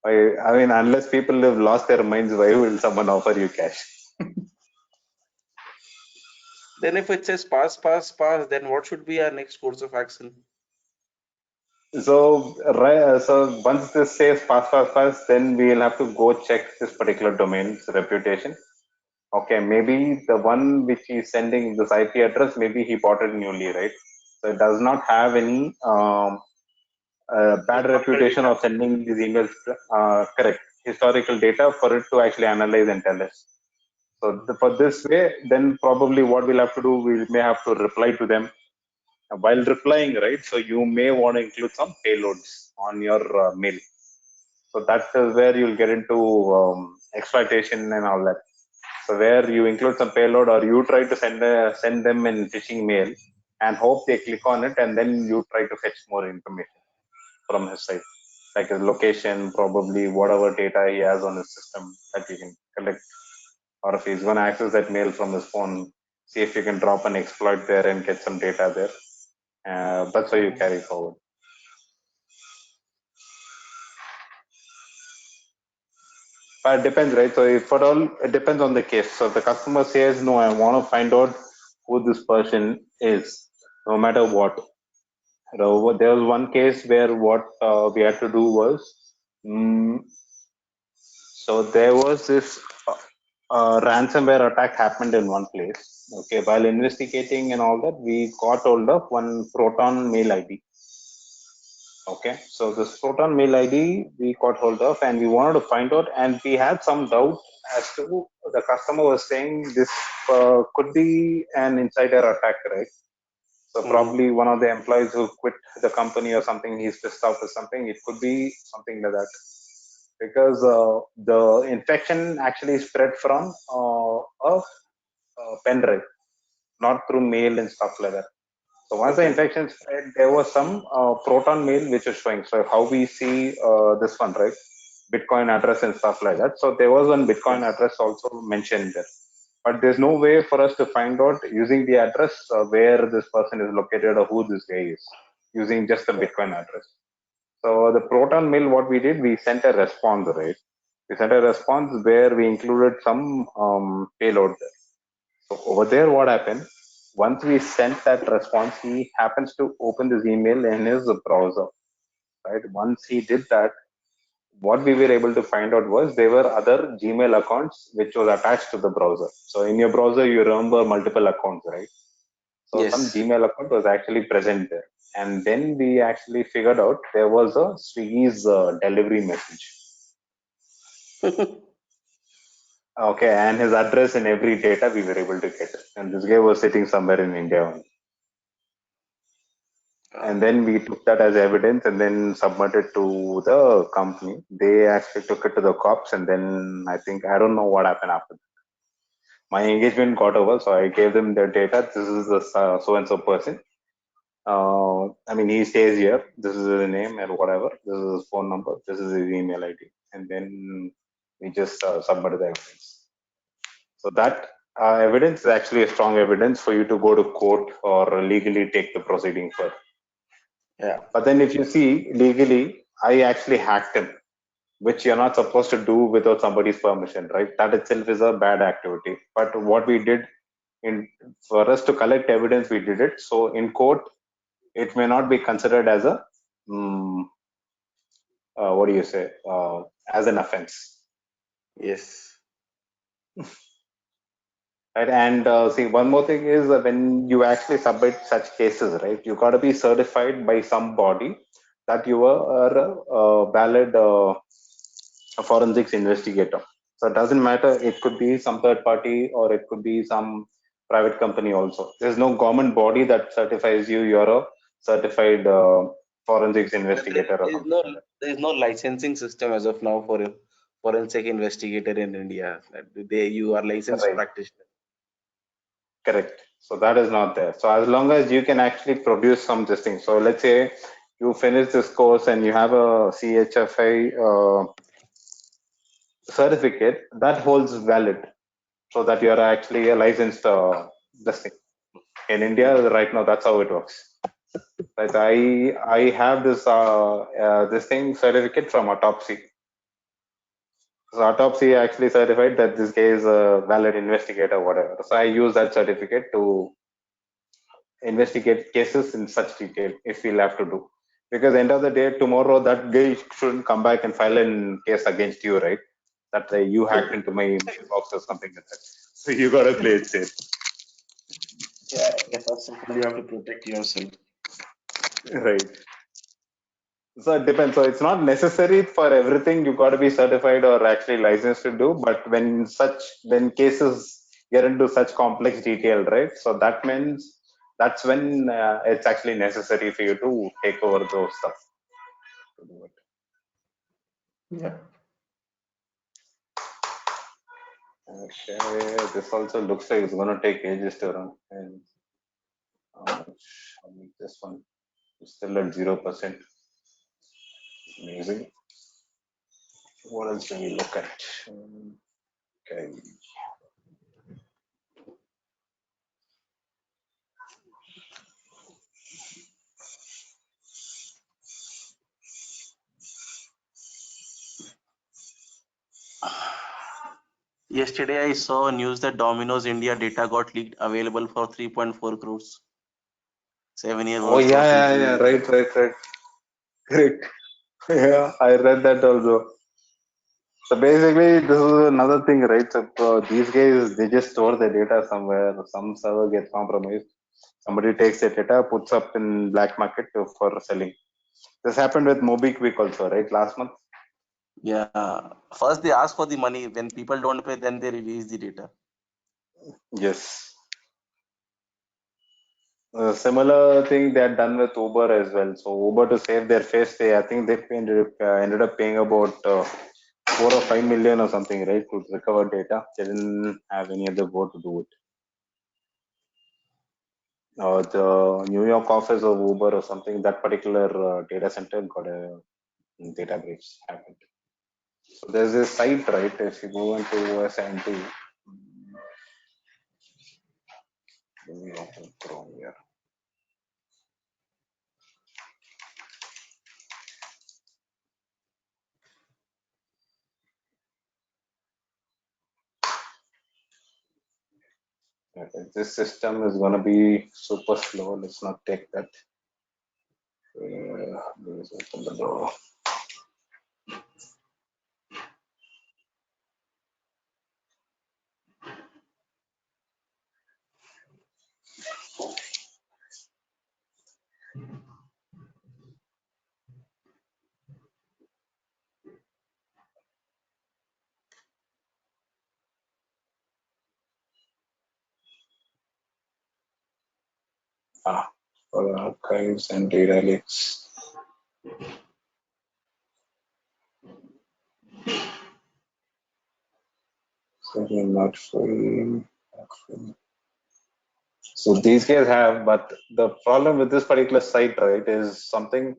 I mean, unless people have lost their minds, why will someone offer you cash? Then if it says pass, then what should be our next course of action? So once this says pass, then we'll have to go check this particular domain's reputation. Okay, maybe the one which he's sending this IP address, maybe he bought it newly, right? So it does not have any bad Historical reputation data. of sending these emails, correct, historical data for it to actually analyze and tell us. So for this way, then probably what we'll have to do, we may have to reply to them while replying, right? So you may want to include some payloads on your mail. So that is where you'll get into exploitation and all that. So where you include some payload or you try to send them in phishing mail and hope they click on it, and then you try to fetch more information from his side, like his location, probably whatever data he has on his system that you can collect. Or if he's going to access that mail from his phone, see if you can drop an exploit there and get some data there. That's how you carry forward. But it depends, right? So if at all, it depends on the case. So if the customer says, no, I want to find out who this person is, no matter what. There was one case where what we had to do was, so there was this ransomware attack happened in one place. Okay, while investigating and all that, we got hold of one Proton mail ID. Okay, so this Proton mail ID we got hold of, and we wanted to find out, and we had some doubt as to the customer was saying this could be an insider attack, right? So probably one of the employees who quit the company or something, he's pissed off or something. It could be something like that, because the infection actually spread from a pen drive, not through mail and stuff like that. So once the Okay. infection spread, there was some Proton mail which was showing. So how we see this one, right? Bitcoin address and stuff like that. So there was one Bitcoin Yes. address also mentioned there. But there's no way for us to find out using the address where this person is located or who this guy is, using just the Bitcoin address. So the Proton mail, what we did, we sent a response, right? We sent a response where we included some payload there. So over there, what happened? Once we sent that response, he happens to open this email in his browser, right? Once he did that, what we were able to find out was there were other Gmail accounts which was attached to the browser. So in your browser, you remember multiple accounts, right? So some Yes. Gmail account was actually present there. And then we actually figured out there was a Swiggy's delivery message. Okay, and his address and every data we were able to get. And this guy was sitting somewhere in India only. And then we took that as evidence and then submitted to the company. They actually took it to the cops, and then I think I don't know what happened after that. My engagement got over, so I gave them their data. This is the so and so person. I mean, he stays here. This is his name and whatever. This is his phone number. This is his email ID, and then we just submitted the evidence. So that evidence is actually a strong evidence for you to go to court or legally take the proceeding further. Yeah. But then if you see legally, I actually hacked him, which you're not supposed to do without somebody's permission, right? That itself is a bad activity. But what we did for us to collect evidence, we did it. So in court, it may not be considered as a, what do you say, as an offense. Yes. Right? And see, one more thing is when you actually submit such cases, right, you got to be certified by some body that you are a valid forensics investigator. So it doesn't matter. It could be some third party or it could be some private company also. There's no government body that certifies you. You're a certified forensics investigator or something like that. There is no licensing system as of now for a forensic investigator in India. You are licensed Right. practitioner. Correct. So that is not there. So as long as you can actually produce some this thing. So let's say you finish this course and you have a CHFI certificate that holds valid, so that you are actually a licensed this thing. In India right now, that's how it works. Right? I have this thing certificate from Autopsy. So Autopsy actually certified that this guy is a valid investigator, whatever. So I use that certificate to investigate cases in such detail if we'll have to do. Because end of the day, tomorrow that guy shouldn't come back and file a case against you, right? That you hacked into my mailbox or something like that. So you gotta play it safe. Yeah, first of all, you have to protect yourself. Right. So it depends. So it's not necessary for everything you got to be certified or actually licensed to do. But when cases get into such complex detail, right? So that means that's when it's actually necessary for you to take over those stuff to do it. Yeah. Okay, this also looks like it's going to take ages to run. And how much? I mean, this one is still at 0%. Amazing. What else do we look at? Okay. Yesterday, I saw news that Domino's India data got leaked, available for 3.4 crores. 7 years Oh worth of yeah, people. right. Great. Yeah, I read that also. So basically, this is another thing, right? So these guys, they just store the data somewhere. Some server gets compromised. Somebody takes the data, puts up in black market for selling. This happened with MobiQuick also, right? Last month. Yeah. First, they ask for the money. When people don't pay, then they release the data. Yes. A similar thing they had done with Uber as well. So Uber, to save their face, I think they ended up paying about 4 or 5 million or something, right, to recover data. They didn't have any other way to do it. The New York office of Uber or something, that particular data center got a data breach happened. So there's this site, right? If you go into OSINT, let me open Chrome here. If this system is going to be super slow, let's not take that. Let's open the door. For archives and data lakes. So not free. So these guys have, but the problem with this particular site, right, is something.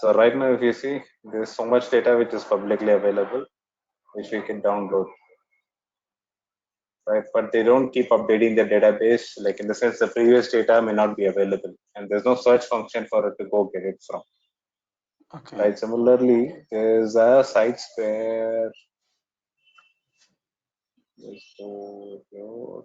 So right now, if you see, there's so much data which is publicly available, which we can download, right? But they don't keep updating the database, like in the sense the previous data may not be available, and there's no search function for it to go get it from. Okay. Right. Similarly, there's a sites where your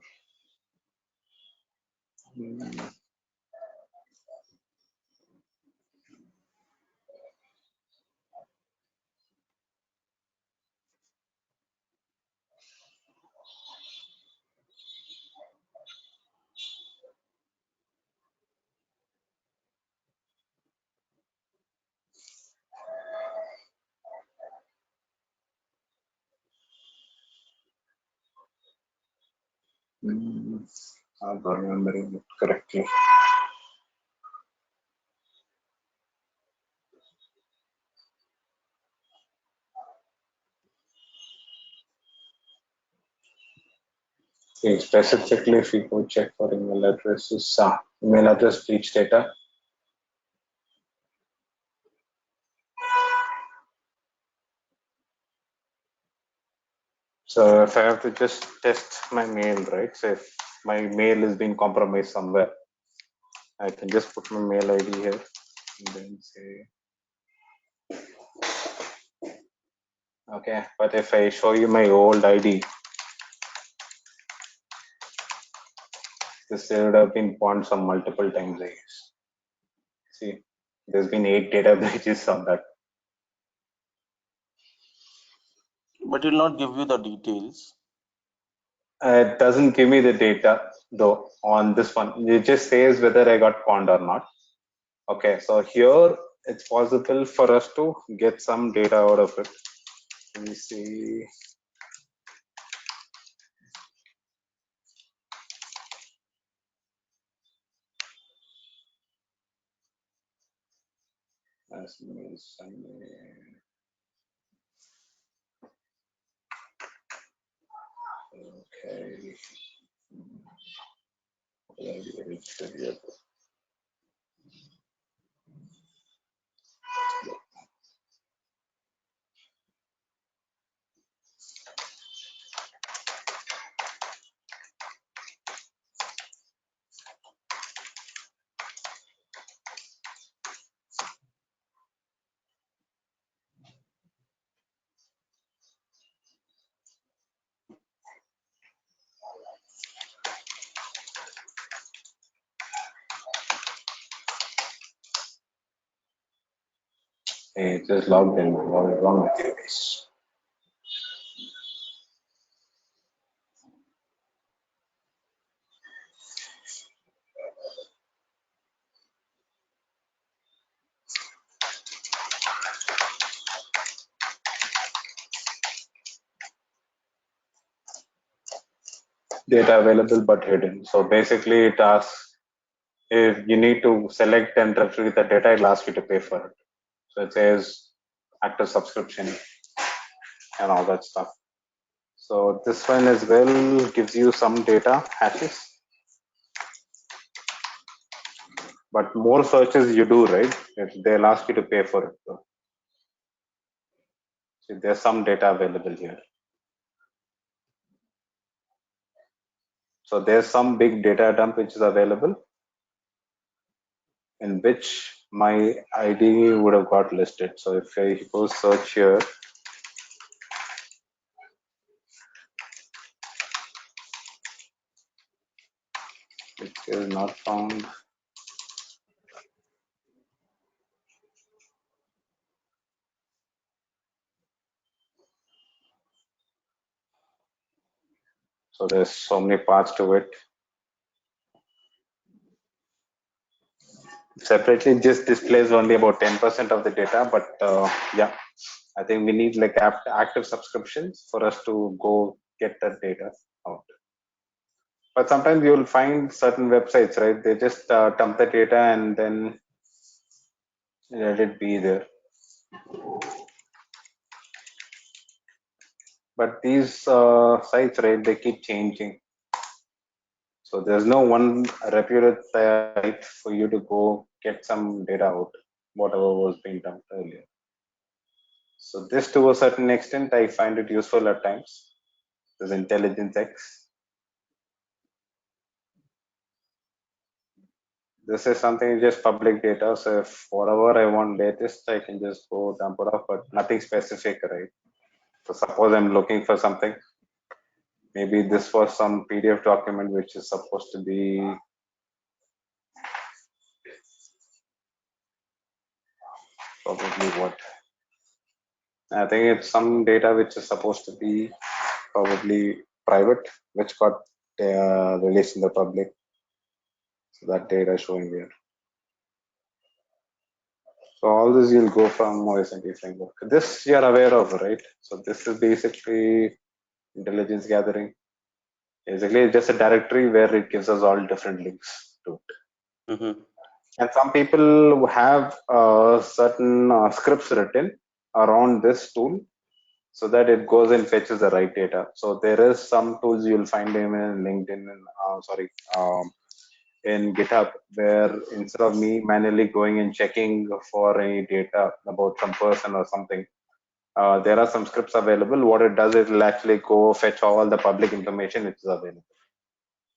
I'm not remembering it correctly. See, specifically, if you go check for email addresses, email address breach data. So if I have to just test my mail, right? So if my mail is being compromised somewhere, I can just put my mail ID here and then say, okay. But if I show you my old ID, this would have been pawned some multiple times, I guess. See, there's been 8 data breaches on that. But it will not give you the details. It doesn't give me the data though on this one. It just says whether I got pawned or not. Okay, so here it's possible for us to get some data out of it. Let me see. Okay. Hey, just logged in. What is wrong with you guys? Data available but hidden. So basically it asks if you need to select and retrieve the data, it'll ask you to pay for it. So it says active subscription and all that stuff. So this one as well gives you some data hashes. But more searches you do, right? They'll ask you to pay for it. So there's some data available here. So there's some big data dump which is available, in which my ID would have got listed. So if I go search here, it is not found. So there's so many parts to it. Separately just displays only about 10% of the data, but yeah, I think we need like active subscriptions for us to go get that data out. But sometimes you'll find certain websites, right? They just dump the data and then let it be there. But these sites, right, they keep changing. So there's no one reputed site for you to go get some data out, whatever was being dumped earlier. So this, to a certain extent, I find it useful at times. There's Intelligence X. This is something just public data. So if whatever I want latest, I can just go dump it off, but nothing specific, right? So suppose I'm looking for something. Maybe this was some PDF document which is supposed to be probably what? I think it's some data which is supposed to be probably private, which got released in the public. So that data is showing here. So all this you'll go from OSNT framework. This you're aware of, right? So this is basically intelligence gathering. Basically, it's just a directory where it gives us all different links to it. Mm-hmm. And some people have certain scripts written around this tool so that it goes and fetches the right data. So there is some tools you'll find them in LinkedIn and in GitHub, where instead of me manually going and checking for any data about some person or something, there are some scripts available. What it does is it'll actually go fetch all the public information which is available.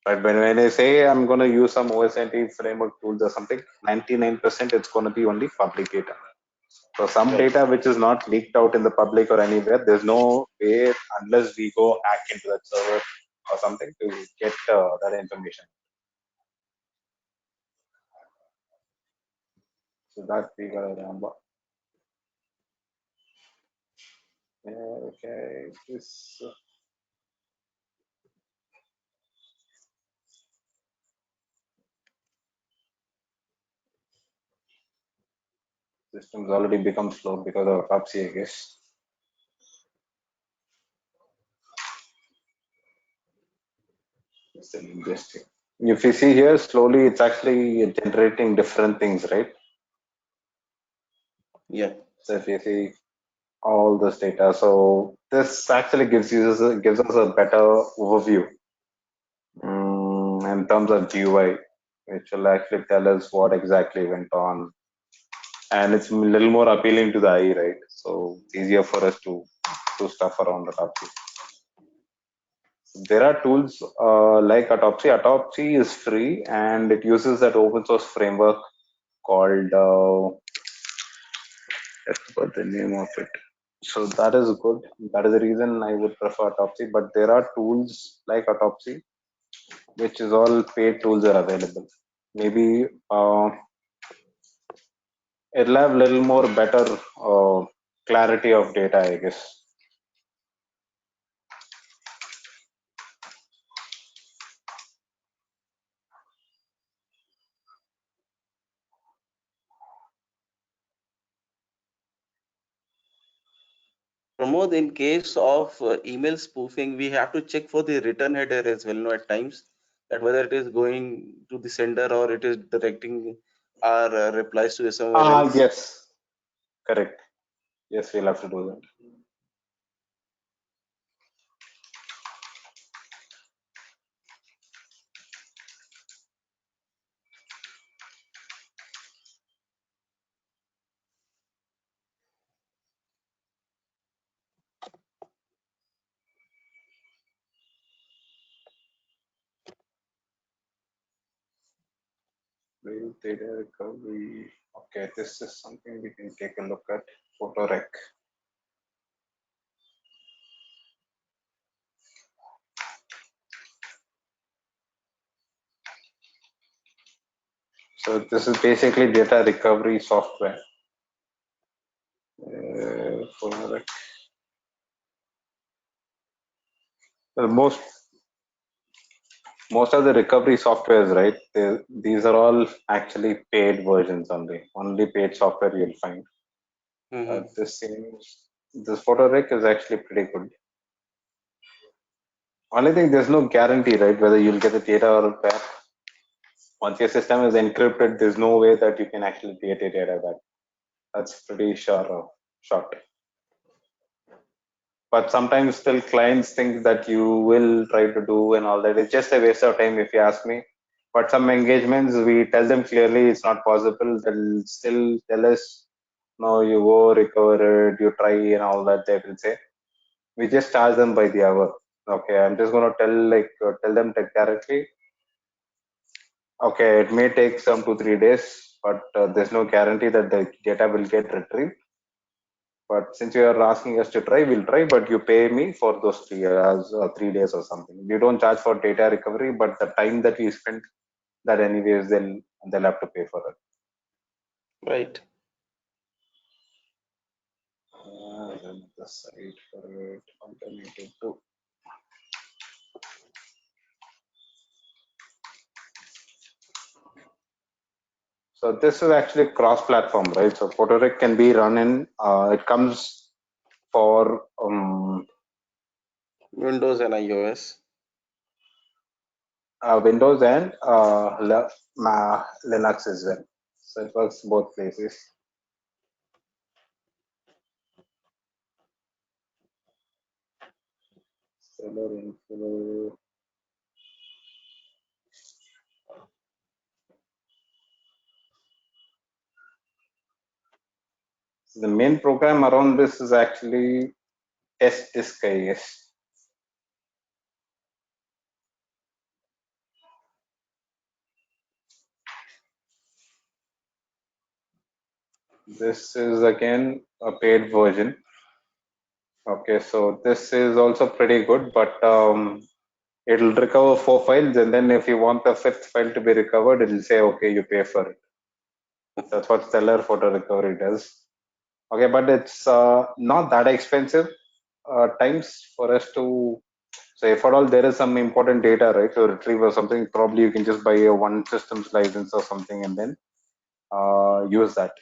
But when I say I'm going to use some OSNT framework tools or something, 99% it's going to be only public data. So some Right. data which is not leaked out in the public or anywhere, there's no way unless we go hack into that server or something to get that information. So that we gotta remember. Okay, this system's already become slow because of Autopsy, I guess. It's interesting. If you see here, slowly it's actually generating different things, right? Yeah. So if you see all this data, so this actually gives us a better overview in terms of GUI, which will actually tell us what exactly went on, and it's a little more appealing to the eye, right? So it's easier for us to do stuff around Autopsy. There are tools like Autopsy. Autopsy is free and it uses that open source framework called I forgot the name of it. So that is good. That is the reason I would prefer Autopsy. But there are tools like Autopsy, which is all paid tools are available. Maybe it'll have little more better clarity of data, I guess. Pramod, in case of email spoofing, we have to check for the return header as well, at times, that whether it is going to the sender or it is directing our replies to somewhere else. Yes, correct. Yes, we'll have to do that. Real data recovery. Okay, this is something we can take a look at. Photorec. So this is basically data recovery software. Photorec. Well, most of the recovery softwares, right? These are all actually paid versions only. Only paid software you'll find. This Photorec is actually pretty good. Only thing, there's no guarantee, right? Whether you'll get the data or back. Once your system is encrypted, there's no way that you can actually get your data back. That's pretty sure shot. But sometimes still clients think that you will try to do and all that. It's just a waste of time if you ask me. But some engagements, we tell them clearly it's not possible. They'll still tell us, no, you go recover it, you try and all that. They will say. We just charge them by the hour. Okay, I'm just gonna tell them directly. Okay, it may take some 2-3 days, but there's no guarantee that the data will get retrieved. But since you are asking us to try, we'll try, but you pay me for those 3 hours or 3 days or something. We don't charge for data recovery, but the time that we spend, that anyways, they'll have to pay for it. Right. Then the site for it, alternative to. So this is actually cross-platform, right? So Photorec can be run in, it comes for Windows and iOS. Windows and Linux as well. So it works both places. seller info. The main program around this is actually test disk, I guess. This is again a paid version. Okay, so this is also pretty good, but it'll recover 4 files, and then if you want the fifth file to be recovered, it'll say, okay, you pay for it. That's what Stellar Photo Recovery does. Okay, but it's not that expensive times for us to. So if at all there is some important data, right, to retrieve or something, probably you can just buy a one systems license or something and then use that.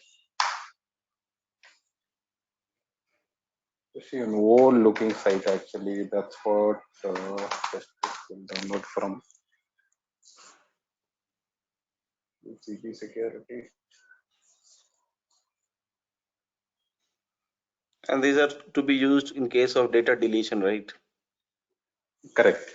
It's an old looking site actually. That's what just will download from CP Security. And these are to be used in case of data deletion, right? Correct.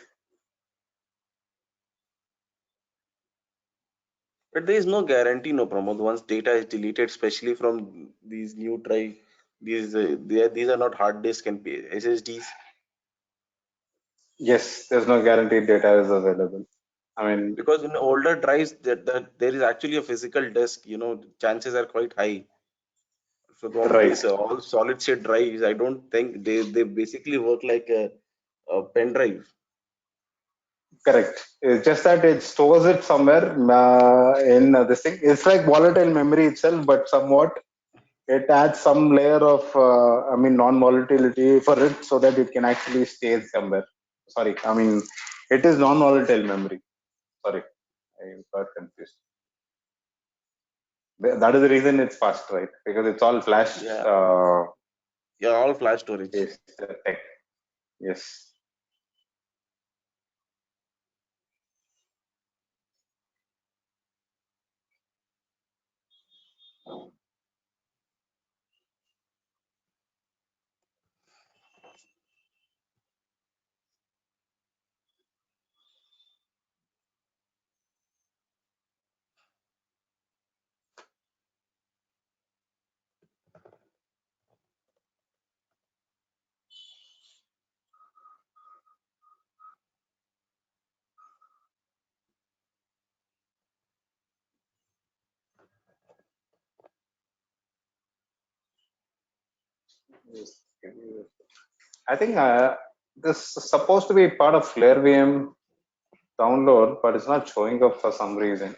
But there is no guarantee, no Pramod. Once data is deleted, especially from these new drive, these these are not hard disk and SSDs. Yes, there's no guaranteed data is available. I mean, Because in older drives, that there is actually a physical disk. Chances are quite high. So on right. these all solid state drives, I don't think they basically work like a pen drive. Correct. It's just that it stores it somewhere in this thing. It's like volatile memory itself, but somewhat it adds some layer of, non-volatility for it so that it can actually stay somewhere. Sorry, I mean, it is non-volatile memory. Sorry, I got confused. That is the reason it's fast, right? Because it's all flash Yeah, yeah, all flash storage. based tech. Yes. Yes. I think this is supposed to be part of Flare VM download, but it's not showing up for some reason.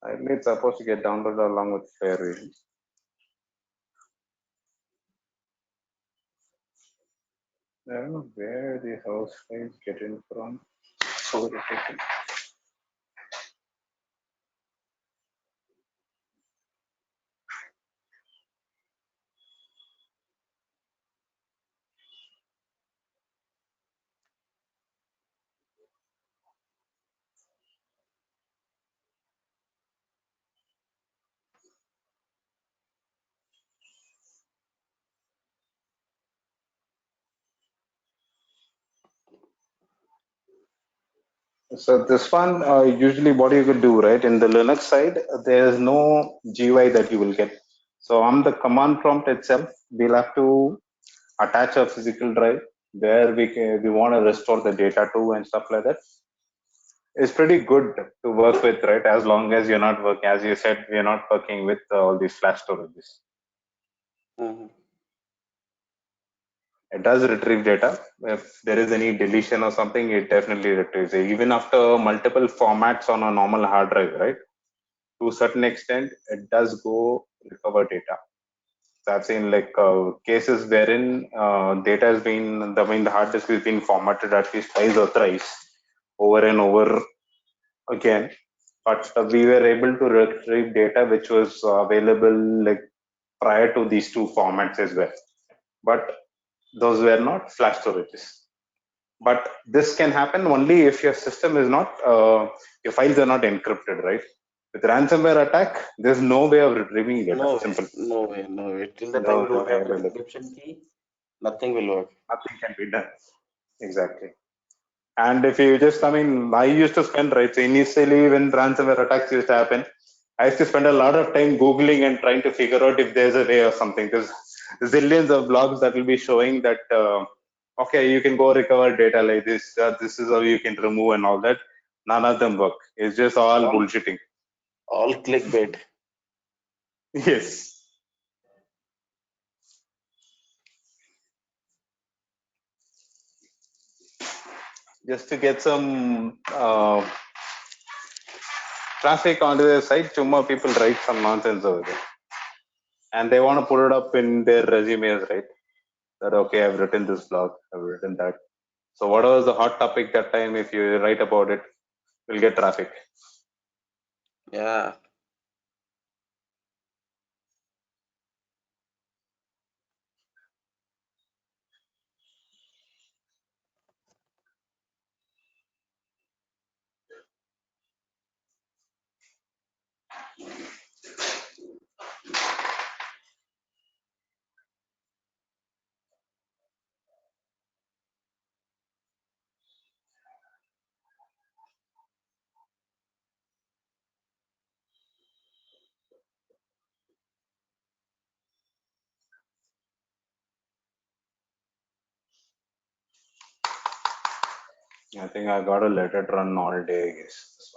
I believe it's supposed to get downloaded along with Flare VM. I don't know where the house files get in from. So irritating. So this one, usually what you could do, right? In the Linux side, there is no GUI that you will get. So on the command prompt itself, we'll have to attach a physical drive where we want to restore the data to and stuff like that. It's pretty good to work with, right? As long as you're not working, as you said, we're not working with all these flash storages. Mhm. It does retrieve data. If there is any deletion or something, it definitely retrieves it. Even after multiple formats on a normal hard drive, right? To a certain extent, it does go recover data. So I've seen like cases wherein data has been, the hard disk has been formatted at least twice or thrice over and over again. But we were able to retrieve data which was available like prior to these two formats as well. But those were not flash storages. But this can happen only if your system is not, your files are not encrypted, right? With ransomware attack, there's no way of retrieving data. No way, Simple. no way, no way. Till the time No, you no don't way have the available. encryption key, nothing will work. Nothing can be done. Exactly. And if you just, I mean, I used to spend, right? So initially, when ransomware attacks used to happen, I used to spend a lot of time Googling and trying to figure out if there's a way or something. Because zillions of blogs that will be showing that, okay, you can go recover data like this. This is how you can remove and all that. None of them work. It's just all bullshitting. All clickbait. Yes. Just to get some traffic onto their site, chumma people write some nonsense over there. And they want to put it up in their resumes, right? That, okay, I've written this blog, I've written that. So whatever is the hot topic that time, if you write about it, you'll get traffic. Yeah. I think I got to let it run all day, I guess. This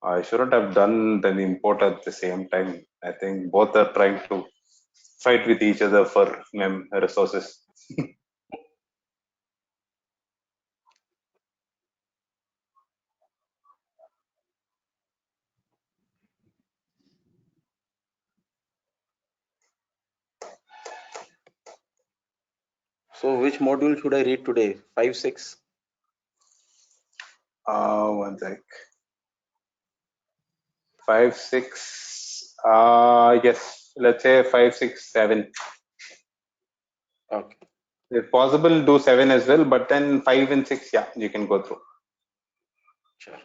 one. I shouldn't have done the import at the same time. I think both are trying to fight with each other for resources. So which module should I read today? 5, 6? One sec. 5, 6. Yes, let's say 5, 6, 7. Okay. If possible, do 7 as well, but then 5 and 6, yeah, you can go through. Sure.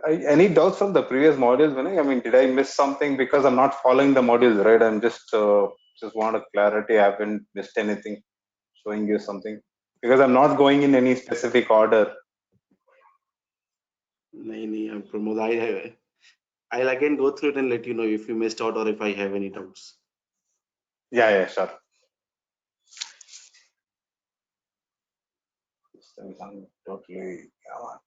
Any doubts from the previous modules, Vinay? I mean, did I miss something? Because I'm not following the modules, right? I'm just want a clarity. I haven't missed anything, showing you something. Because I'm not going in any specific order. No, Pramod, I'll again go through it and let you know if you missed out or if I have any doubts. Yeah, sure. Totally. Come on.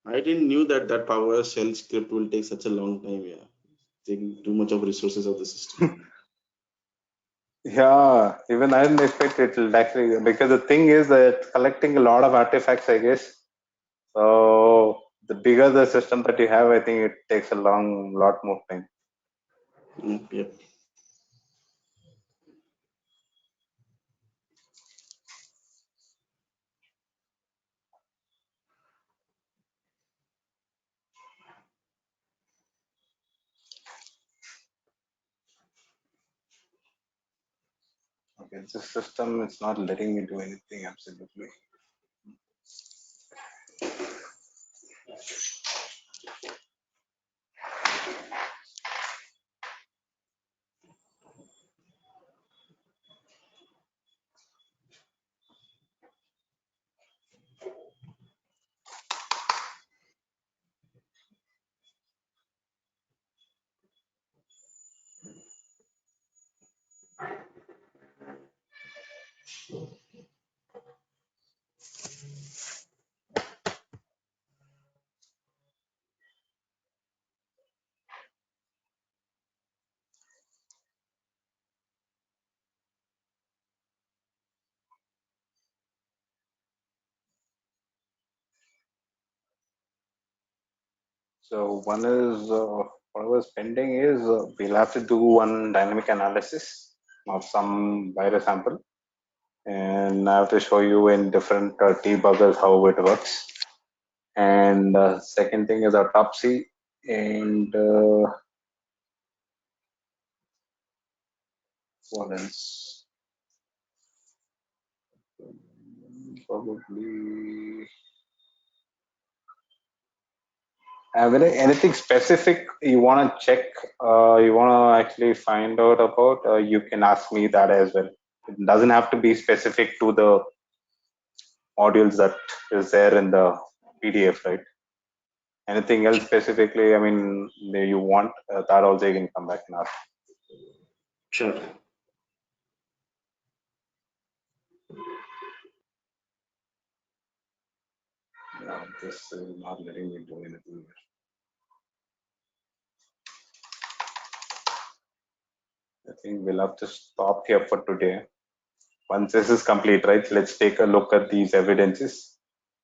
I didn't knew that PowerShell script will take such a long time. Yeah, taking too much of resources of the system. Yeah, even I didn't expect it to actually, because the thing is that collecting a lot of artifacts, I guess. So the bigger the system that you have, I think it takes a lot more time. Yep. Okay, this system is not letting me do anything, absolutely. So one is what I was pending is we'll have to do one dynamic analysis of some virus sample, and I have to show you in different debuggers how it works. And second thing is autopsy, and what else? Probably. Anything specific you want to check, you want to actually find out about, you can ask me that as well. It doesn't have to be specific to the modules that is there in the PDF, right? Anything else specifically, I mean, you want, that also you can come back and ask. Sure. No, this is not letting me do anything here. I think we'll have to stop here for today. Once this is complete, right, let's take a look at these evidences.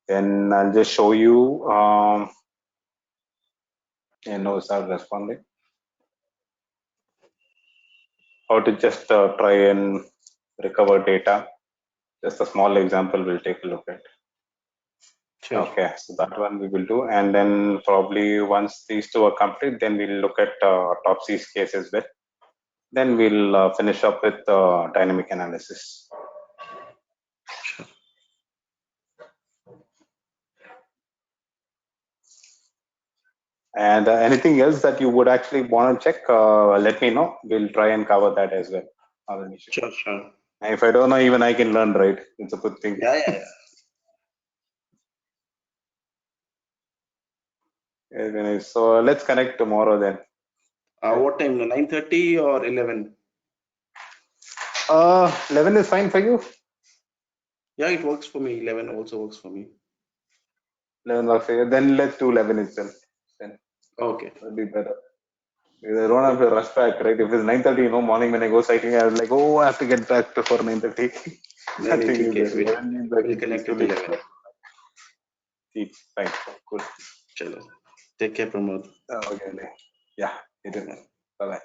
Then I'll just show you, start responding. How to just try and recover data. Just a small example we'll take a look at. Sure. Okay, so that one we will do. And then probably once these two are complete, then we'll look at autopsy's case as well. Then we'll finish up with dynamic analysis. Sure. And anything else that you would actually want to check, let me know. We'll try and cover that as well. Not an issue. Sure. Sure. And if I don't know, even I can learn, right? It's a good thing. Yeah. Very nice. So let's connect tomorrow then. What time? 9:30 or 11? 11 is fine for you? Yeah, it works for me. 11 also works for me. 11 works for you. Then let's do 11 itself. Then Okay. that'll be better. Because I don't have to rush back, right? If it's 9:30, morning when I go cycling, I was like, oh, I have to get back before 9:30. No need to get. We'll We'll connect at 11. Fine. Cool. Chalo. Take care, Pramod. Okay. Yeah. You too. Bye-bye.